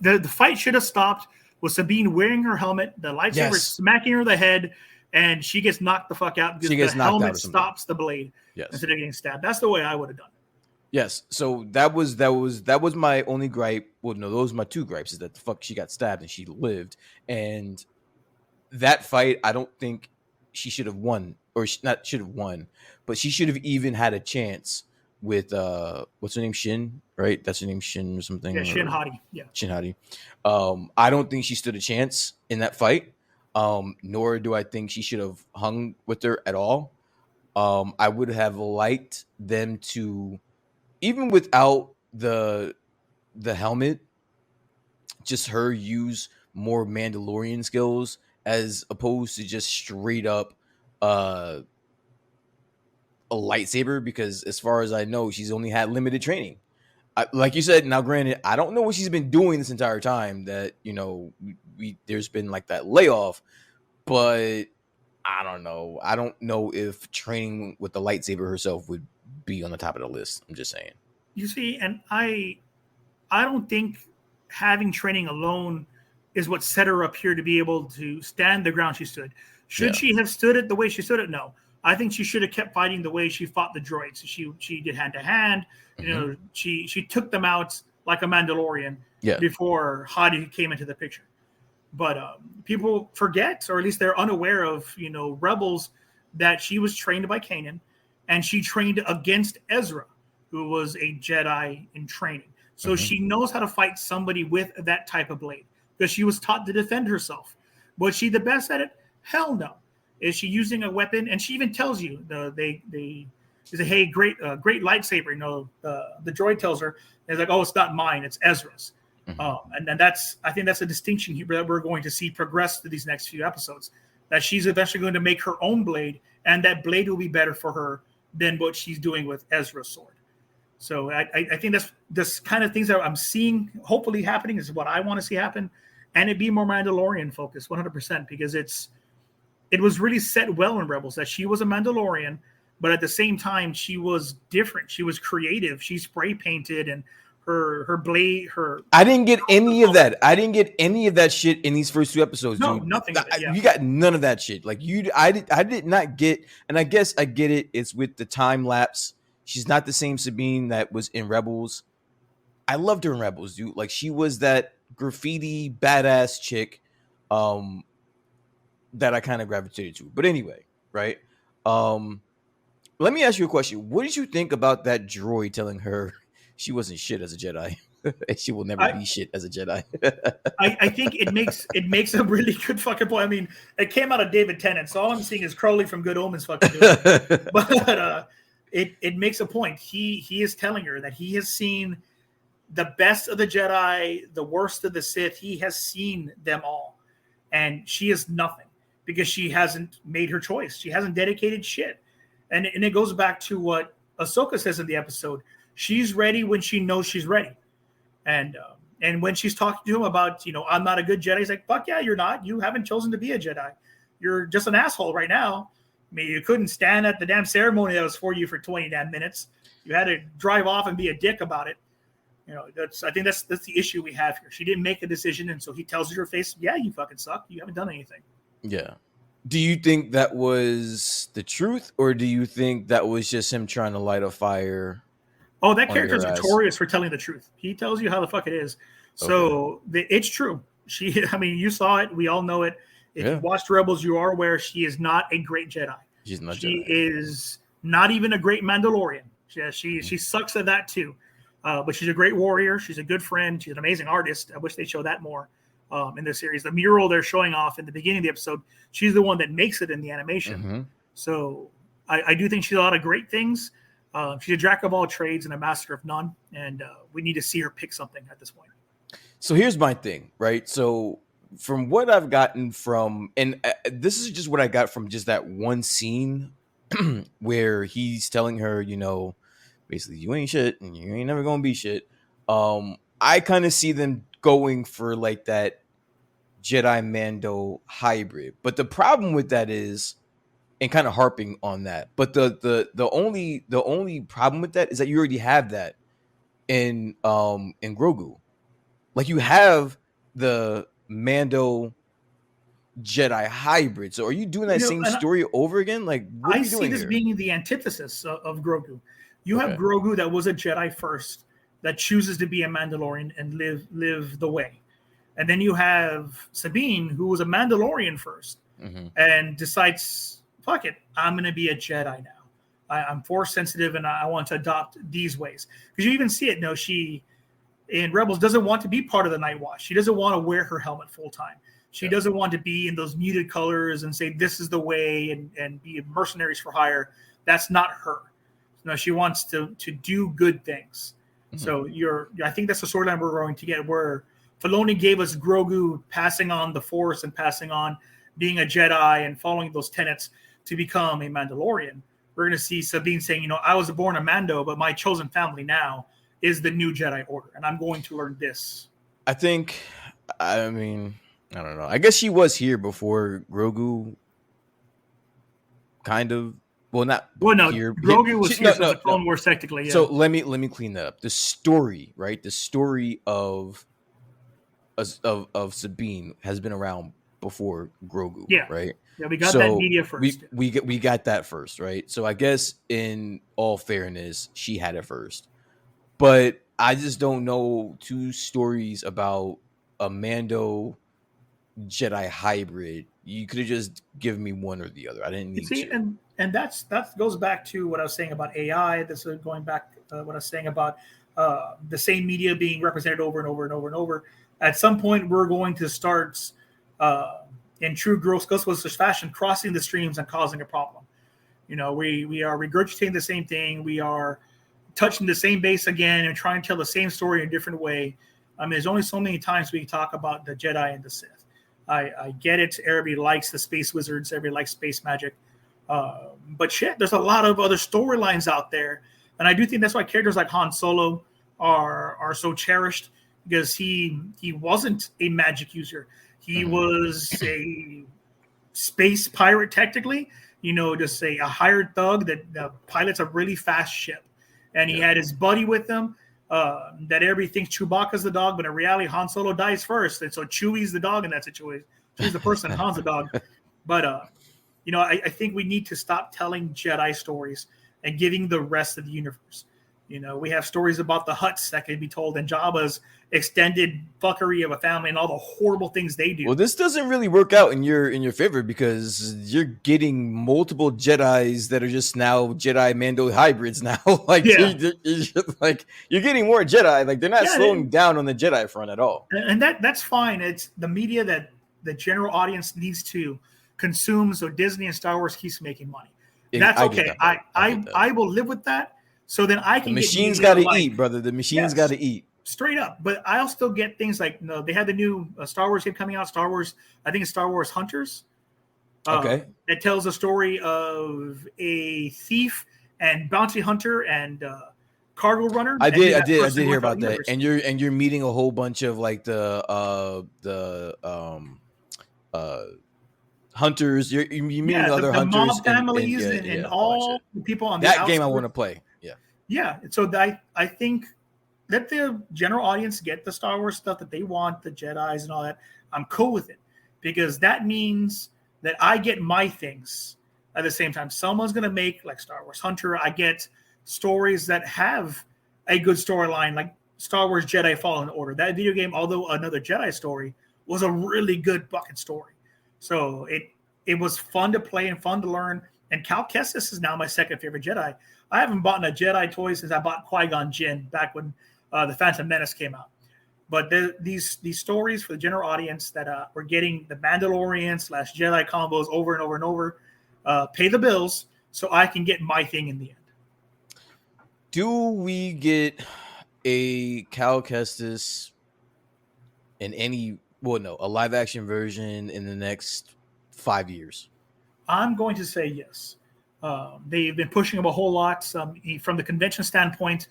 the fight should have stopped with Sabine wearing her helmet, the lightsaber smacking her in the head, and she gets knocked the fuck out because the helmet stops the blade instead of getting stabbed. That's the way I would have done it. Yes. So that was my only gripe. Well, no, those are my two gripes. Is that the fuck she got stabbed and she lived, and that fight I don't think she should have won, or not should have won, but she should have even had a chance with what's her name, Shin, right? That's her name, Shin or something. Yeah, Shin Hati. Yeah, Shin Hati. I don't think she stood a chance in that fight. Nor do I think she should have hung with her at all. I would have liked them to, even without the helmet, just her use more Mandalorian skills as opposed to just straight up a lightsaber, because as far as I know, she's only had limited training. Like you said, now granted, I don't know what she's been doing this entire time that, there's been like that layoff, but I don't know. I don't know if training with the lightsaber herself would be on the top of the list. I'm just saying. You see, and I don't think having training alone is what set her up here to be able to stand the ground she stood. Should she have stood it the way she stood it? No. I think she should have kept fighting the way she fought the droids. She did hand to hand. Mm-hmm. She took them out like a Mandalorian. Yeah. before Hadi came into the picture. But people forget, or at least they're unaware of, Rebels, that she was trained by Kanan, and she trained against Ezra, who was a Jedi in training. So she knows how to fight somebody with that type of blade because she was taught to defend herself. Was she the best at it? Hell no. Is she using a weapon? And she even tells you, they say, "Hey, great lightsaber." The droid tells her, "It's like, oh, it's not mine, it's Ezra's." And then I think that's a distinction here that we're going to see progress through these next few episodes. That she's eventually going to make her own blade, and that blade will be better for her than what she's doing with Ezra's sword. So I think that's this kind of things that I'm seeing hopefully happening is what I want to see happen, and it be more Mandalorian focused, 100%, because it was really set well in Rebels that she was a Mandalorian, but at the same time she was different. She was creative. She spray painted and her blade, I didn't get any of that. I didn't get any of that shit in these first 2 episodes, no, dude. nothing of it, yeah. You got none of that shit. Like I did not get, and I guess I get it. It's with the time lapse. She's not the same Sabine that was in Rebels. I loved her in Rebels, dude. Like she was that graffiti badass chick that I kind of gravitated to. But anyway, right? Let me ask you a question. What did you think about that droid telling her she wasn't shit as a Jedi? And she will never be shit as a Jedi. I think it makes a really good fucking point. I mean, it came out of David Tennant, so all I'm seeing is Crowley from Good Omens fucking doing it. But it makes a point. He is telling her that he has seen the best of the Jedi, the worst of the Sith. He has seen them all, and she is nothing because she hasn't made her choice. She hasn't dedicated shit, and it goes back to what Ahsoka says in the episode. She's ready when she knows she's ready. And when she's talking to him about, I'm not a good Jedi, he's like, fuck yeah, you're not. You haven't chosen to be a Jedi. You're just an asshole right now. I mean, you couldn't stand at the damn ceremony that was for you for 20 damn minutes. You had to drive off and be a dick about it. I think that's the issue we have here. She didn't make a decision, and so he tells her to her face, yeah, you fucking suck. You haven't done anything. Yeah. Do you think that was the truth, or do you think that was just him trying to light a fire? Oh, that character is notorious for telling the truth. He tells you how the fuck it is. So it's true. You saw it. We all know it. If you watched Rebels, you are aware she is not a great Jedi. She's not. She is not even a great Mandalorian. She sucks at that too. But she's a great warrior. She's a good friend. She's an amazing artist. I wish they showed that more in this series. The mural they're showing off in the beginning of the episode, she's the one that makes it in the animation. So I do think she's a lot of great things. She's a jack of all trades and a master of none, and we need to see her pick something at this point. So here's my thing, right? So from what I've gotten from, and this is just what I got from just that one scene where he's telling her, basically, you ain't shit and you ain't never gonna be shit. I kind of see them going for like that Jedi Mando hybrid, but the problem with that is, and kind of harping on that, but the only problem with that is that you already have that in Grogu. Like you have the Mando Jedi hybrid. So are you doing that same story over again? Like what are you doing see this here? being the antithesis of Grogu. You have Grogu that was a Jedi first, that chooses to be a Mandalorian and live the way. And then you have Sabine, who was a Mandalorian first and decides, fuck it, I'm going to be a Jedi now. I'm force sensitive and I want to adopt these ways. Because you even see it. She, in Rebels, doesn't want to be part of the Night Watch. She doesn't want to wear her helmet full time. She doesn't want to be in those muted colors and say, this is the way and be mercenaries for hire. That's not her. No, she wants to do good things. So I think that's the storyline we're going to get, where Filoni gave us Grogu passing on the Force and passing on being a Jedi and following those tenets to become a Mandalorian. We're going to see Sabine saying, I was born a Mando, but my chosen family now is the new Jedi Order, and I'm going to learn this. I think, I don't know. I guess she was here before Grogu, kind of. Well, not here. Grogu was here for the Clone Wars, technically. Yeah. So let me clean that up. The story, right? The story of Sabine has been around before Grogu. Yeah. Right. Yeah, we got that media first. We got that first, right? So I guess in all fairness, she had it first. But I just don't know two stories about a Mando Jedi hybrid. You could have just given me one or the other. I didn't You need see, two. and that goes back to what I was saying about AI. This is going back what I was saying about the same media being represented over and over and over and over. At some point, we're going to start uh, in true gross Ghostbusters fashion, crossing the streams and causing a problem. We are regurgitating the same thing. We are touching the same base again and trying to tell the same story in a different way. I mean, there's only so many times we talk about the Jedi and the Sith. I get it. Everybody likes the space wizards. Everybody likes space magic. But shit, there's a lot of other storylines out there, and I do think that's why characters like Han Solo are so cherished, because he wasn't a magic user. He was a space pirate technically. Just a hired thug that pilots a really fast ship, and he had his buddy with him. That everybody thinks Chewbacca's the dog, but in reality, Han Solo dies first, and so Chewie's the dog in that situation. Chewie's the person, Han's the dog. But I think we need to stop telling Jedi stories and giving the rest of the universe. We have stories about the Hutts that can be told, and Jabba's extended fuckery of a family and all the horrible things they do. Well, this doesn't really work out in your favor, because you're getting multiple Jedis that are just now Jedi Mando hybrids now. Like, you're getting more Jedi. Like, they're not slowing down on the Jedi front at all. And that's fine. It's the media that the general audience needs to consume, so Disney and Star Wars keeps making money. That's okay. I will live with that. So then I can. The machines got to eat, brother. The machines got to eat. Straight up. But I'll still get things like, they had the new Star Wars game coming out. I think it's Star Wars Hunters. Okay. That tells a story of a thief and bounty hunter and cargo runner. I did hear about that. And you're meeting a whole bunch of like the hunters. You're meeting other hunters, mob families, and all the people on that game. I want to play. Yeah. So I think let the general audience get the Star Wars stuff that they want, the Jedis and all that. I'm cool with it, because that means that I get my things at the same time. Someone's going to make like Star Wars Hunter. I get stories that have a good storyline, like Star Wars Jedi Fallen Order. That video game, although another Jedi story, was a really good bucket story. So it was fun to play and fun to learn. And Cal Kestis is now my second favorite Jedi. I haven't bought a Jedi toy since I bought Qui-Gon Jinn back when the Phantom Menace came out. But these stories for the general audience that we're getting the Mandalorian / Jedi combos over and over and over, pay the bills so I can get my thing in the end. Do we get a Cal Kestis in a live action version in the next 5 years? I'm going to say yes. They've been pushing him a whole lot. From the convention standpoint,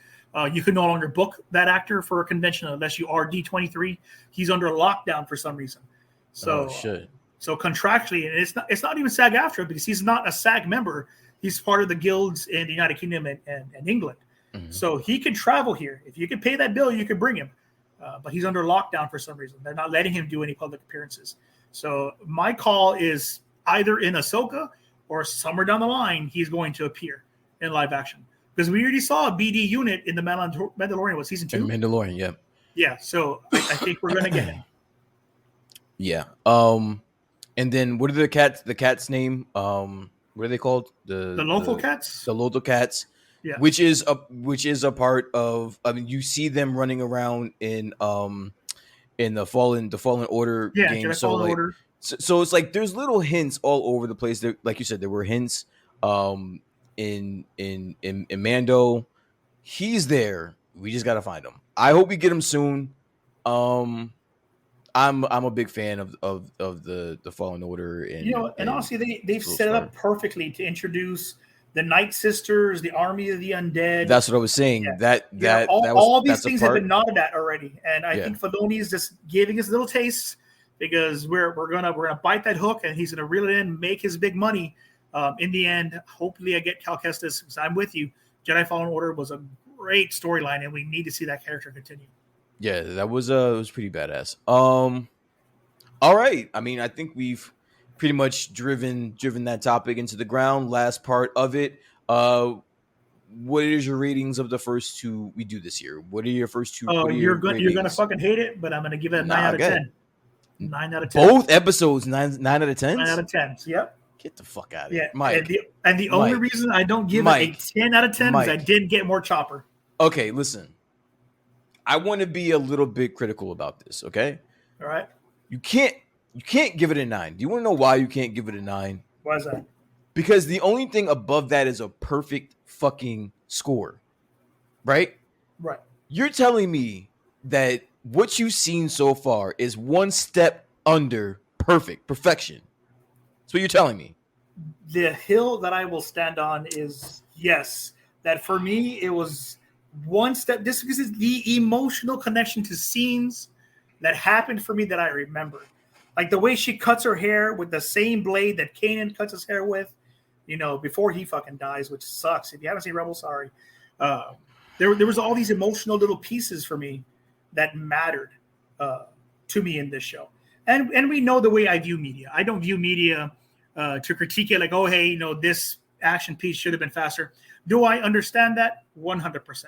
you can no longer book that actor for a convention unless you are D23. He's under lockdown for some reason. So, so contractually, and it's not even SAG-AFTRA, because he's not a SAG member. He's part of the guilds in the United Kingdom and England. Mm-hmm. So he can travel here. If you can pay that bill, you can bring him. But he's under lockdown for some reason. They're not letting him do any public appearances. So my call is either in Ahsoka or somewhere down the line, he's going to appear in live action. Because we already saw a BD unit in the Mandalorian. Was season 2? Mandalorian, yeah. Yeah, so I think we're going to get him. Yeah. And then what are the cat's name? What are they called? The Lothal cats? The Lothal cats. Yeah. Which is a part of, I mean, you see them running around in the Fallen Order game. So Fallen like, Order. So it's like there's little hints all over the place. There, like you said, there were hints in Mando. He's there. We just gotta find him. I hope we get him soon. I'm a big fan of the Fallen Order, and honestly, they've set it up perfectly to introduce the Night Sisters, the Army of the Undead. That's what I was saying. Yeah. All these things have been nodded at already, and I think Filoni is just giving us a little taste, because we're gonna bite that hook, and he's gonna reel it in, make his big money. In the end, hopefully, I get Cal Kestis, because I'm with you. Jedi Fallen Order was a great storyline, and we need to see that character continue. Yeah, that was it was pretty badass. All right. I mean, I think we've pretty much driven that topic into the ground. Last part of it. what is your ratings of the first two we do this year? What are your first two? Oh, What are your you're gonna ratings? fucking hate it, but I'm gonna give it a Nah, 9 out of 10. 9 out of 10. Both episodes, nine out of 10. 9 out of 10. Yep. Get the fuck out of Yeah. here, Mike. And the only reason I don't give it a 10 out of 10 is I didn't get more Chopper. Okay, listen. I want to be a little bit critical about this. Okay. All right. You can't give it a 9. Do you want to know why you can't give it a 9? Why is that? Because the only thing above that is a perfect fucking score, right? Right. You're telling me that what you've seen so far is one step under perfection. That's what you're telling me. The hill that I will stand on is, yes, that for me it was one step. This is the emotional connection to scenes that happened for me that I remember. Like the way she cuts her hair with the same blade that Kanan cuts his hair with, before he fucking dies, which sucks. If you haven't seen Rebel, sorry. There was all these emotional little pieces for me that mattered to me in this show. And we know the way I view media. I don't view media to critique it like, oh, hey, this action piece should have been faster. Do I understand that? 100%.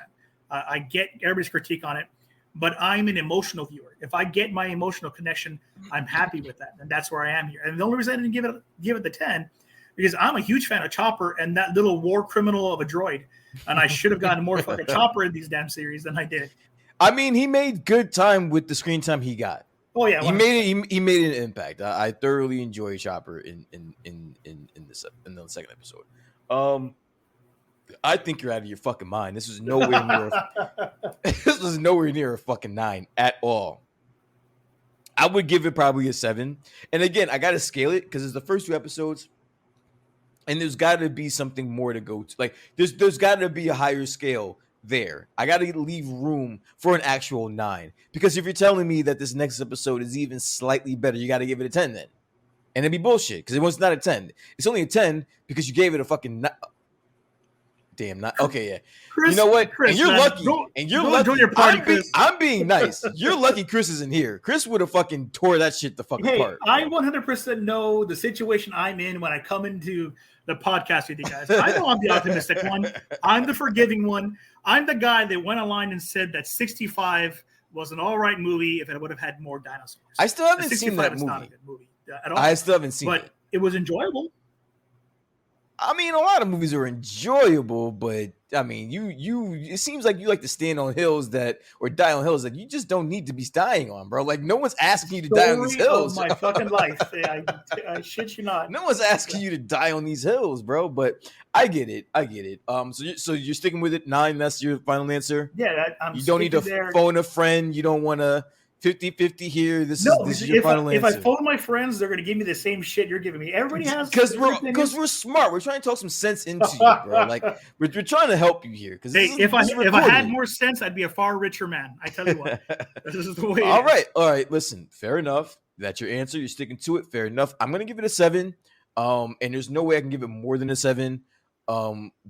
I get everybody's critique on it, but I'm an emotional viewer. If I get my emotional connection, I'm happy with that, and that's where I am here. And the only reason I didn't give it the 10 because I'm a huge fan of Chopper and that little war criminal of a droid, and I should have gotten more fucking Chopper in these damn series than I did. I mean, he made good time with the screen time he got. Oh yeah, he made an impact. I thoroughly enjoyed Chopper in the second episode. I think you're out of your fucking mind. This was nowhere near. This was nowhere near a fucking 9 at all. I would give it probably a 7. And again, I got to scale it because it's the first 2 episodes, and there's got to be something more to go to. Like there's got to be a higher scale there. I got to leave room for an actual 9 because if you're telling me that this next episode is even slightly better, you got to give it a 10 then, and it'd be bullshit because it was not a 10. It's only a 10 because you gave it a fucking. Damn, not okay. Yeah, Chris, you know what? Chris, and you're man, lucky. Enjoy your party, Chris. I'm being nice. You're lucky. Chris isn't here. Chris would have fucking tore that shit the fuck apart. I 100% know the situation I'm in when I come into the podcast with you guys. I know I'm the optimistic one. I'm the forgiving one. I'm the guy that went online and said that 65 was an all right movie if it would have had more dinosaurs. I still haven't seen that movie. Not a good movie at all. I still haven't seen it. But it was enjoyable. I mean, a lot of movies are enjoyable, but I mean, it seems like you like to stand on hills or die on hills that you just don't need to be dying on, bro. Like no one's asking you to die on these hills. Of my fucking life. I shit you not. No one's asking you to die on these hills, bro. But I get it. So you're sticking with it. 9. That's your final answer. Yeah, you don't need to phone a friend. You don't want to 50-50 here. This is your final answer. If I phone my friends, they're going to give me the same shit you're giving me. Everybody has because we're smart. We're trying to talk some sense into you, bro. Like we're trying to help you here. Because if I had more sense, I'd be a far richer man. I tell you what, this is the way. All right. Listen, fair enough. That's your answer. You're sticking to it. Fair enough. I'm going to give it a 7. And there's no way I can give it more than a 7.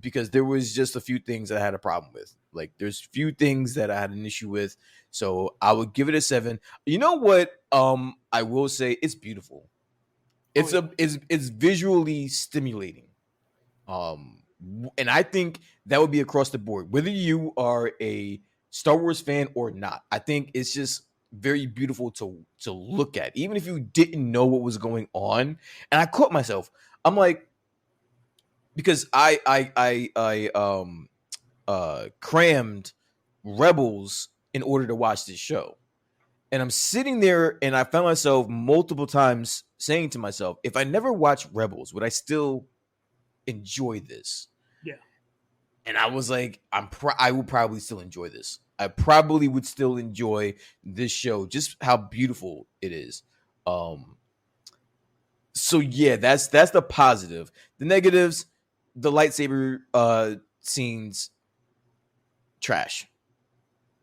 Because there was just a few things that I had a problem with. Like there's few things that I had an issue with. So I would give it a 7. You know what? I will say it's beautiful. It's visually stimulating. And I think that would be across the board, whether you are a Star Wars fan or not. I think it's just very beautiful to look at, even if you didn't know what was going on. And I caught myself. I'm like, because I crammed Rebels in order to watch this show. And I'm sitting there and I found myself multiple times saying to myself, if I never watched Rebels, would I still enjoy this? Yeah. And I was like, I will probably still enjoy this. I probably would still enjoy this show, just how beautiful it is. So yeah, that's the positive. The negatives, the lightsaber scenes, trash.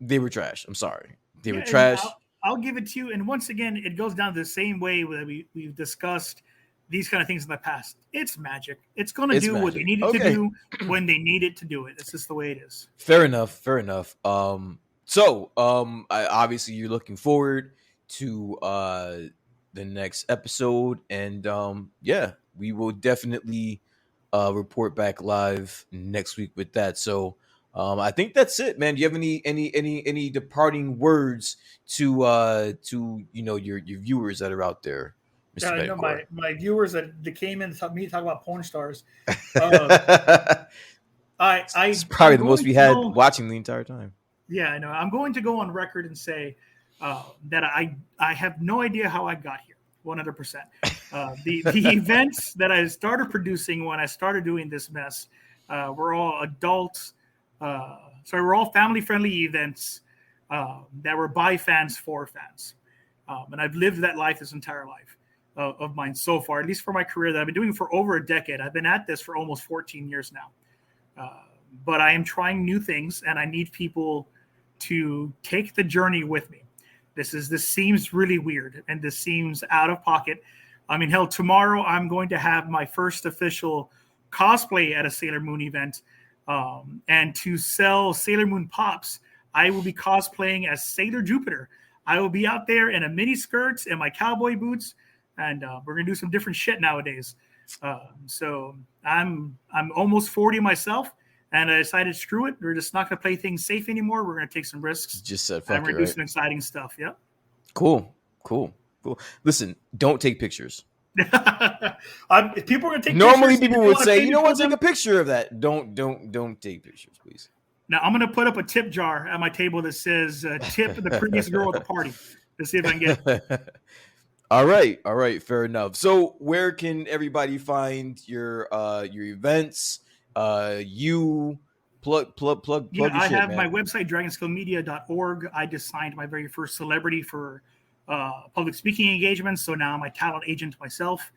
They were trash. I'm sorry. They were trash. I'll give it to you. And once again, it goes down the same way that we've discussed these kind of things in the past. It's magic. It's going to do magic. What they need it to do when they need it to do it. It's just the way it is. Fair enough. So obviously you're looking forward to the next episode. And yeah, we will definitely report back live next week with that. So I think that's it, man. Do you have any departing words to your viewers that are out there, Mr. I know Betancourt? my viewers that came in to talk about porn stars. Uh, It's I'm probably the most going we to had go. watching the entire time. Yeah, I know. I'm going to go on record and say that I have no idea how I got here. 100%. The events that I started producing when I started doing this mess were all adults. We're all family friendly events that were by fans for fans. And I've lived that life this entire life of mine so far, at least for my career that I've been doing for over a decade. I've been at this for almost 14 years now. But I am trying new things, and I need people to take the journey with me. This seems really weird, and this seems out of pocket. I mean, hell, tomorrow I'm going to have my first official cosplay at a Sailor Moon event. And to sell Sailor Moon pops, I will be cosplaying as Sailor Jupiter. I will be out there in a mini skirt and my cowboy boots, and we're gonna do some different shit nowadays. So I'm almost 40 myself, and I decided, screw it. We're just not gonna play things safe anymore. We're gonna take some risks. Just said And fuck we're it, gonna do right? some exciting stuff. Yeah. Cool. Listen, don't take pictures. People are gonna take Normally pictures. people If they would wanna say, pay you me know for what, take them- a picture of that. Don't take pictures, please. Now I'm gonna put up a tip jar at my table that says "tip the previous girl at the party" to see if I can get it. All right, fair enough. So where can everybody find your events? You plug your I shit, have my man. website, dragonskillmedia.org. I just signed my very first celebrity for public speaking engagements, so now I'm a talent agent myself.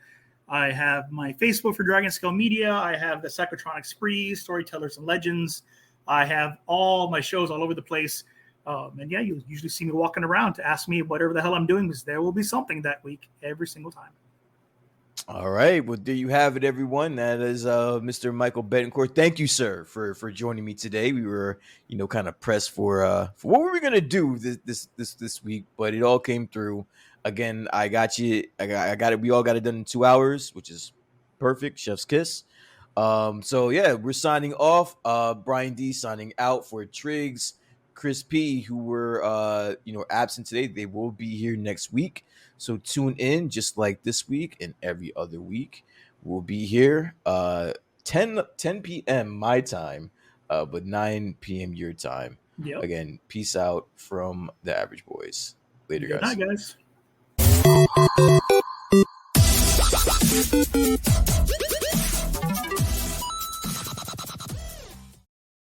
I have my Facebook for Dragon Scale Media. I have the Psychotronic Spree, Storytellers and Legends. I have all my shows all over the place. And yeah, you'll usually see me walking around to ask me whatever the hell I'm doing, because there will be something that week every single time. All right. Well, there you have it, everyone. That is Mr. Michael Betancourt. Thank you, sir, for joining me today. We were, kind of pressed for what we were gonna do this week, but it all came through. Again, I got you. I got it. We all got it done in 2 hours, which is perfect. Chef's kiss. So yeah, we're signing off. Brian D signing out for Triggs, ChrisP, who were absent today. They will be here next week. So tune in, just like this week and every other week. We'll be here 10 p.m. my time, but 9 p.m. your time. Yep. Again, peace out from the Average Boys. Later, Good guys. night, guys.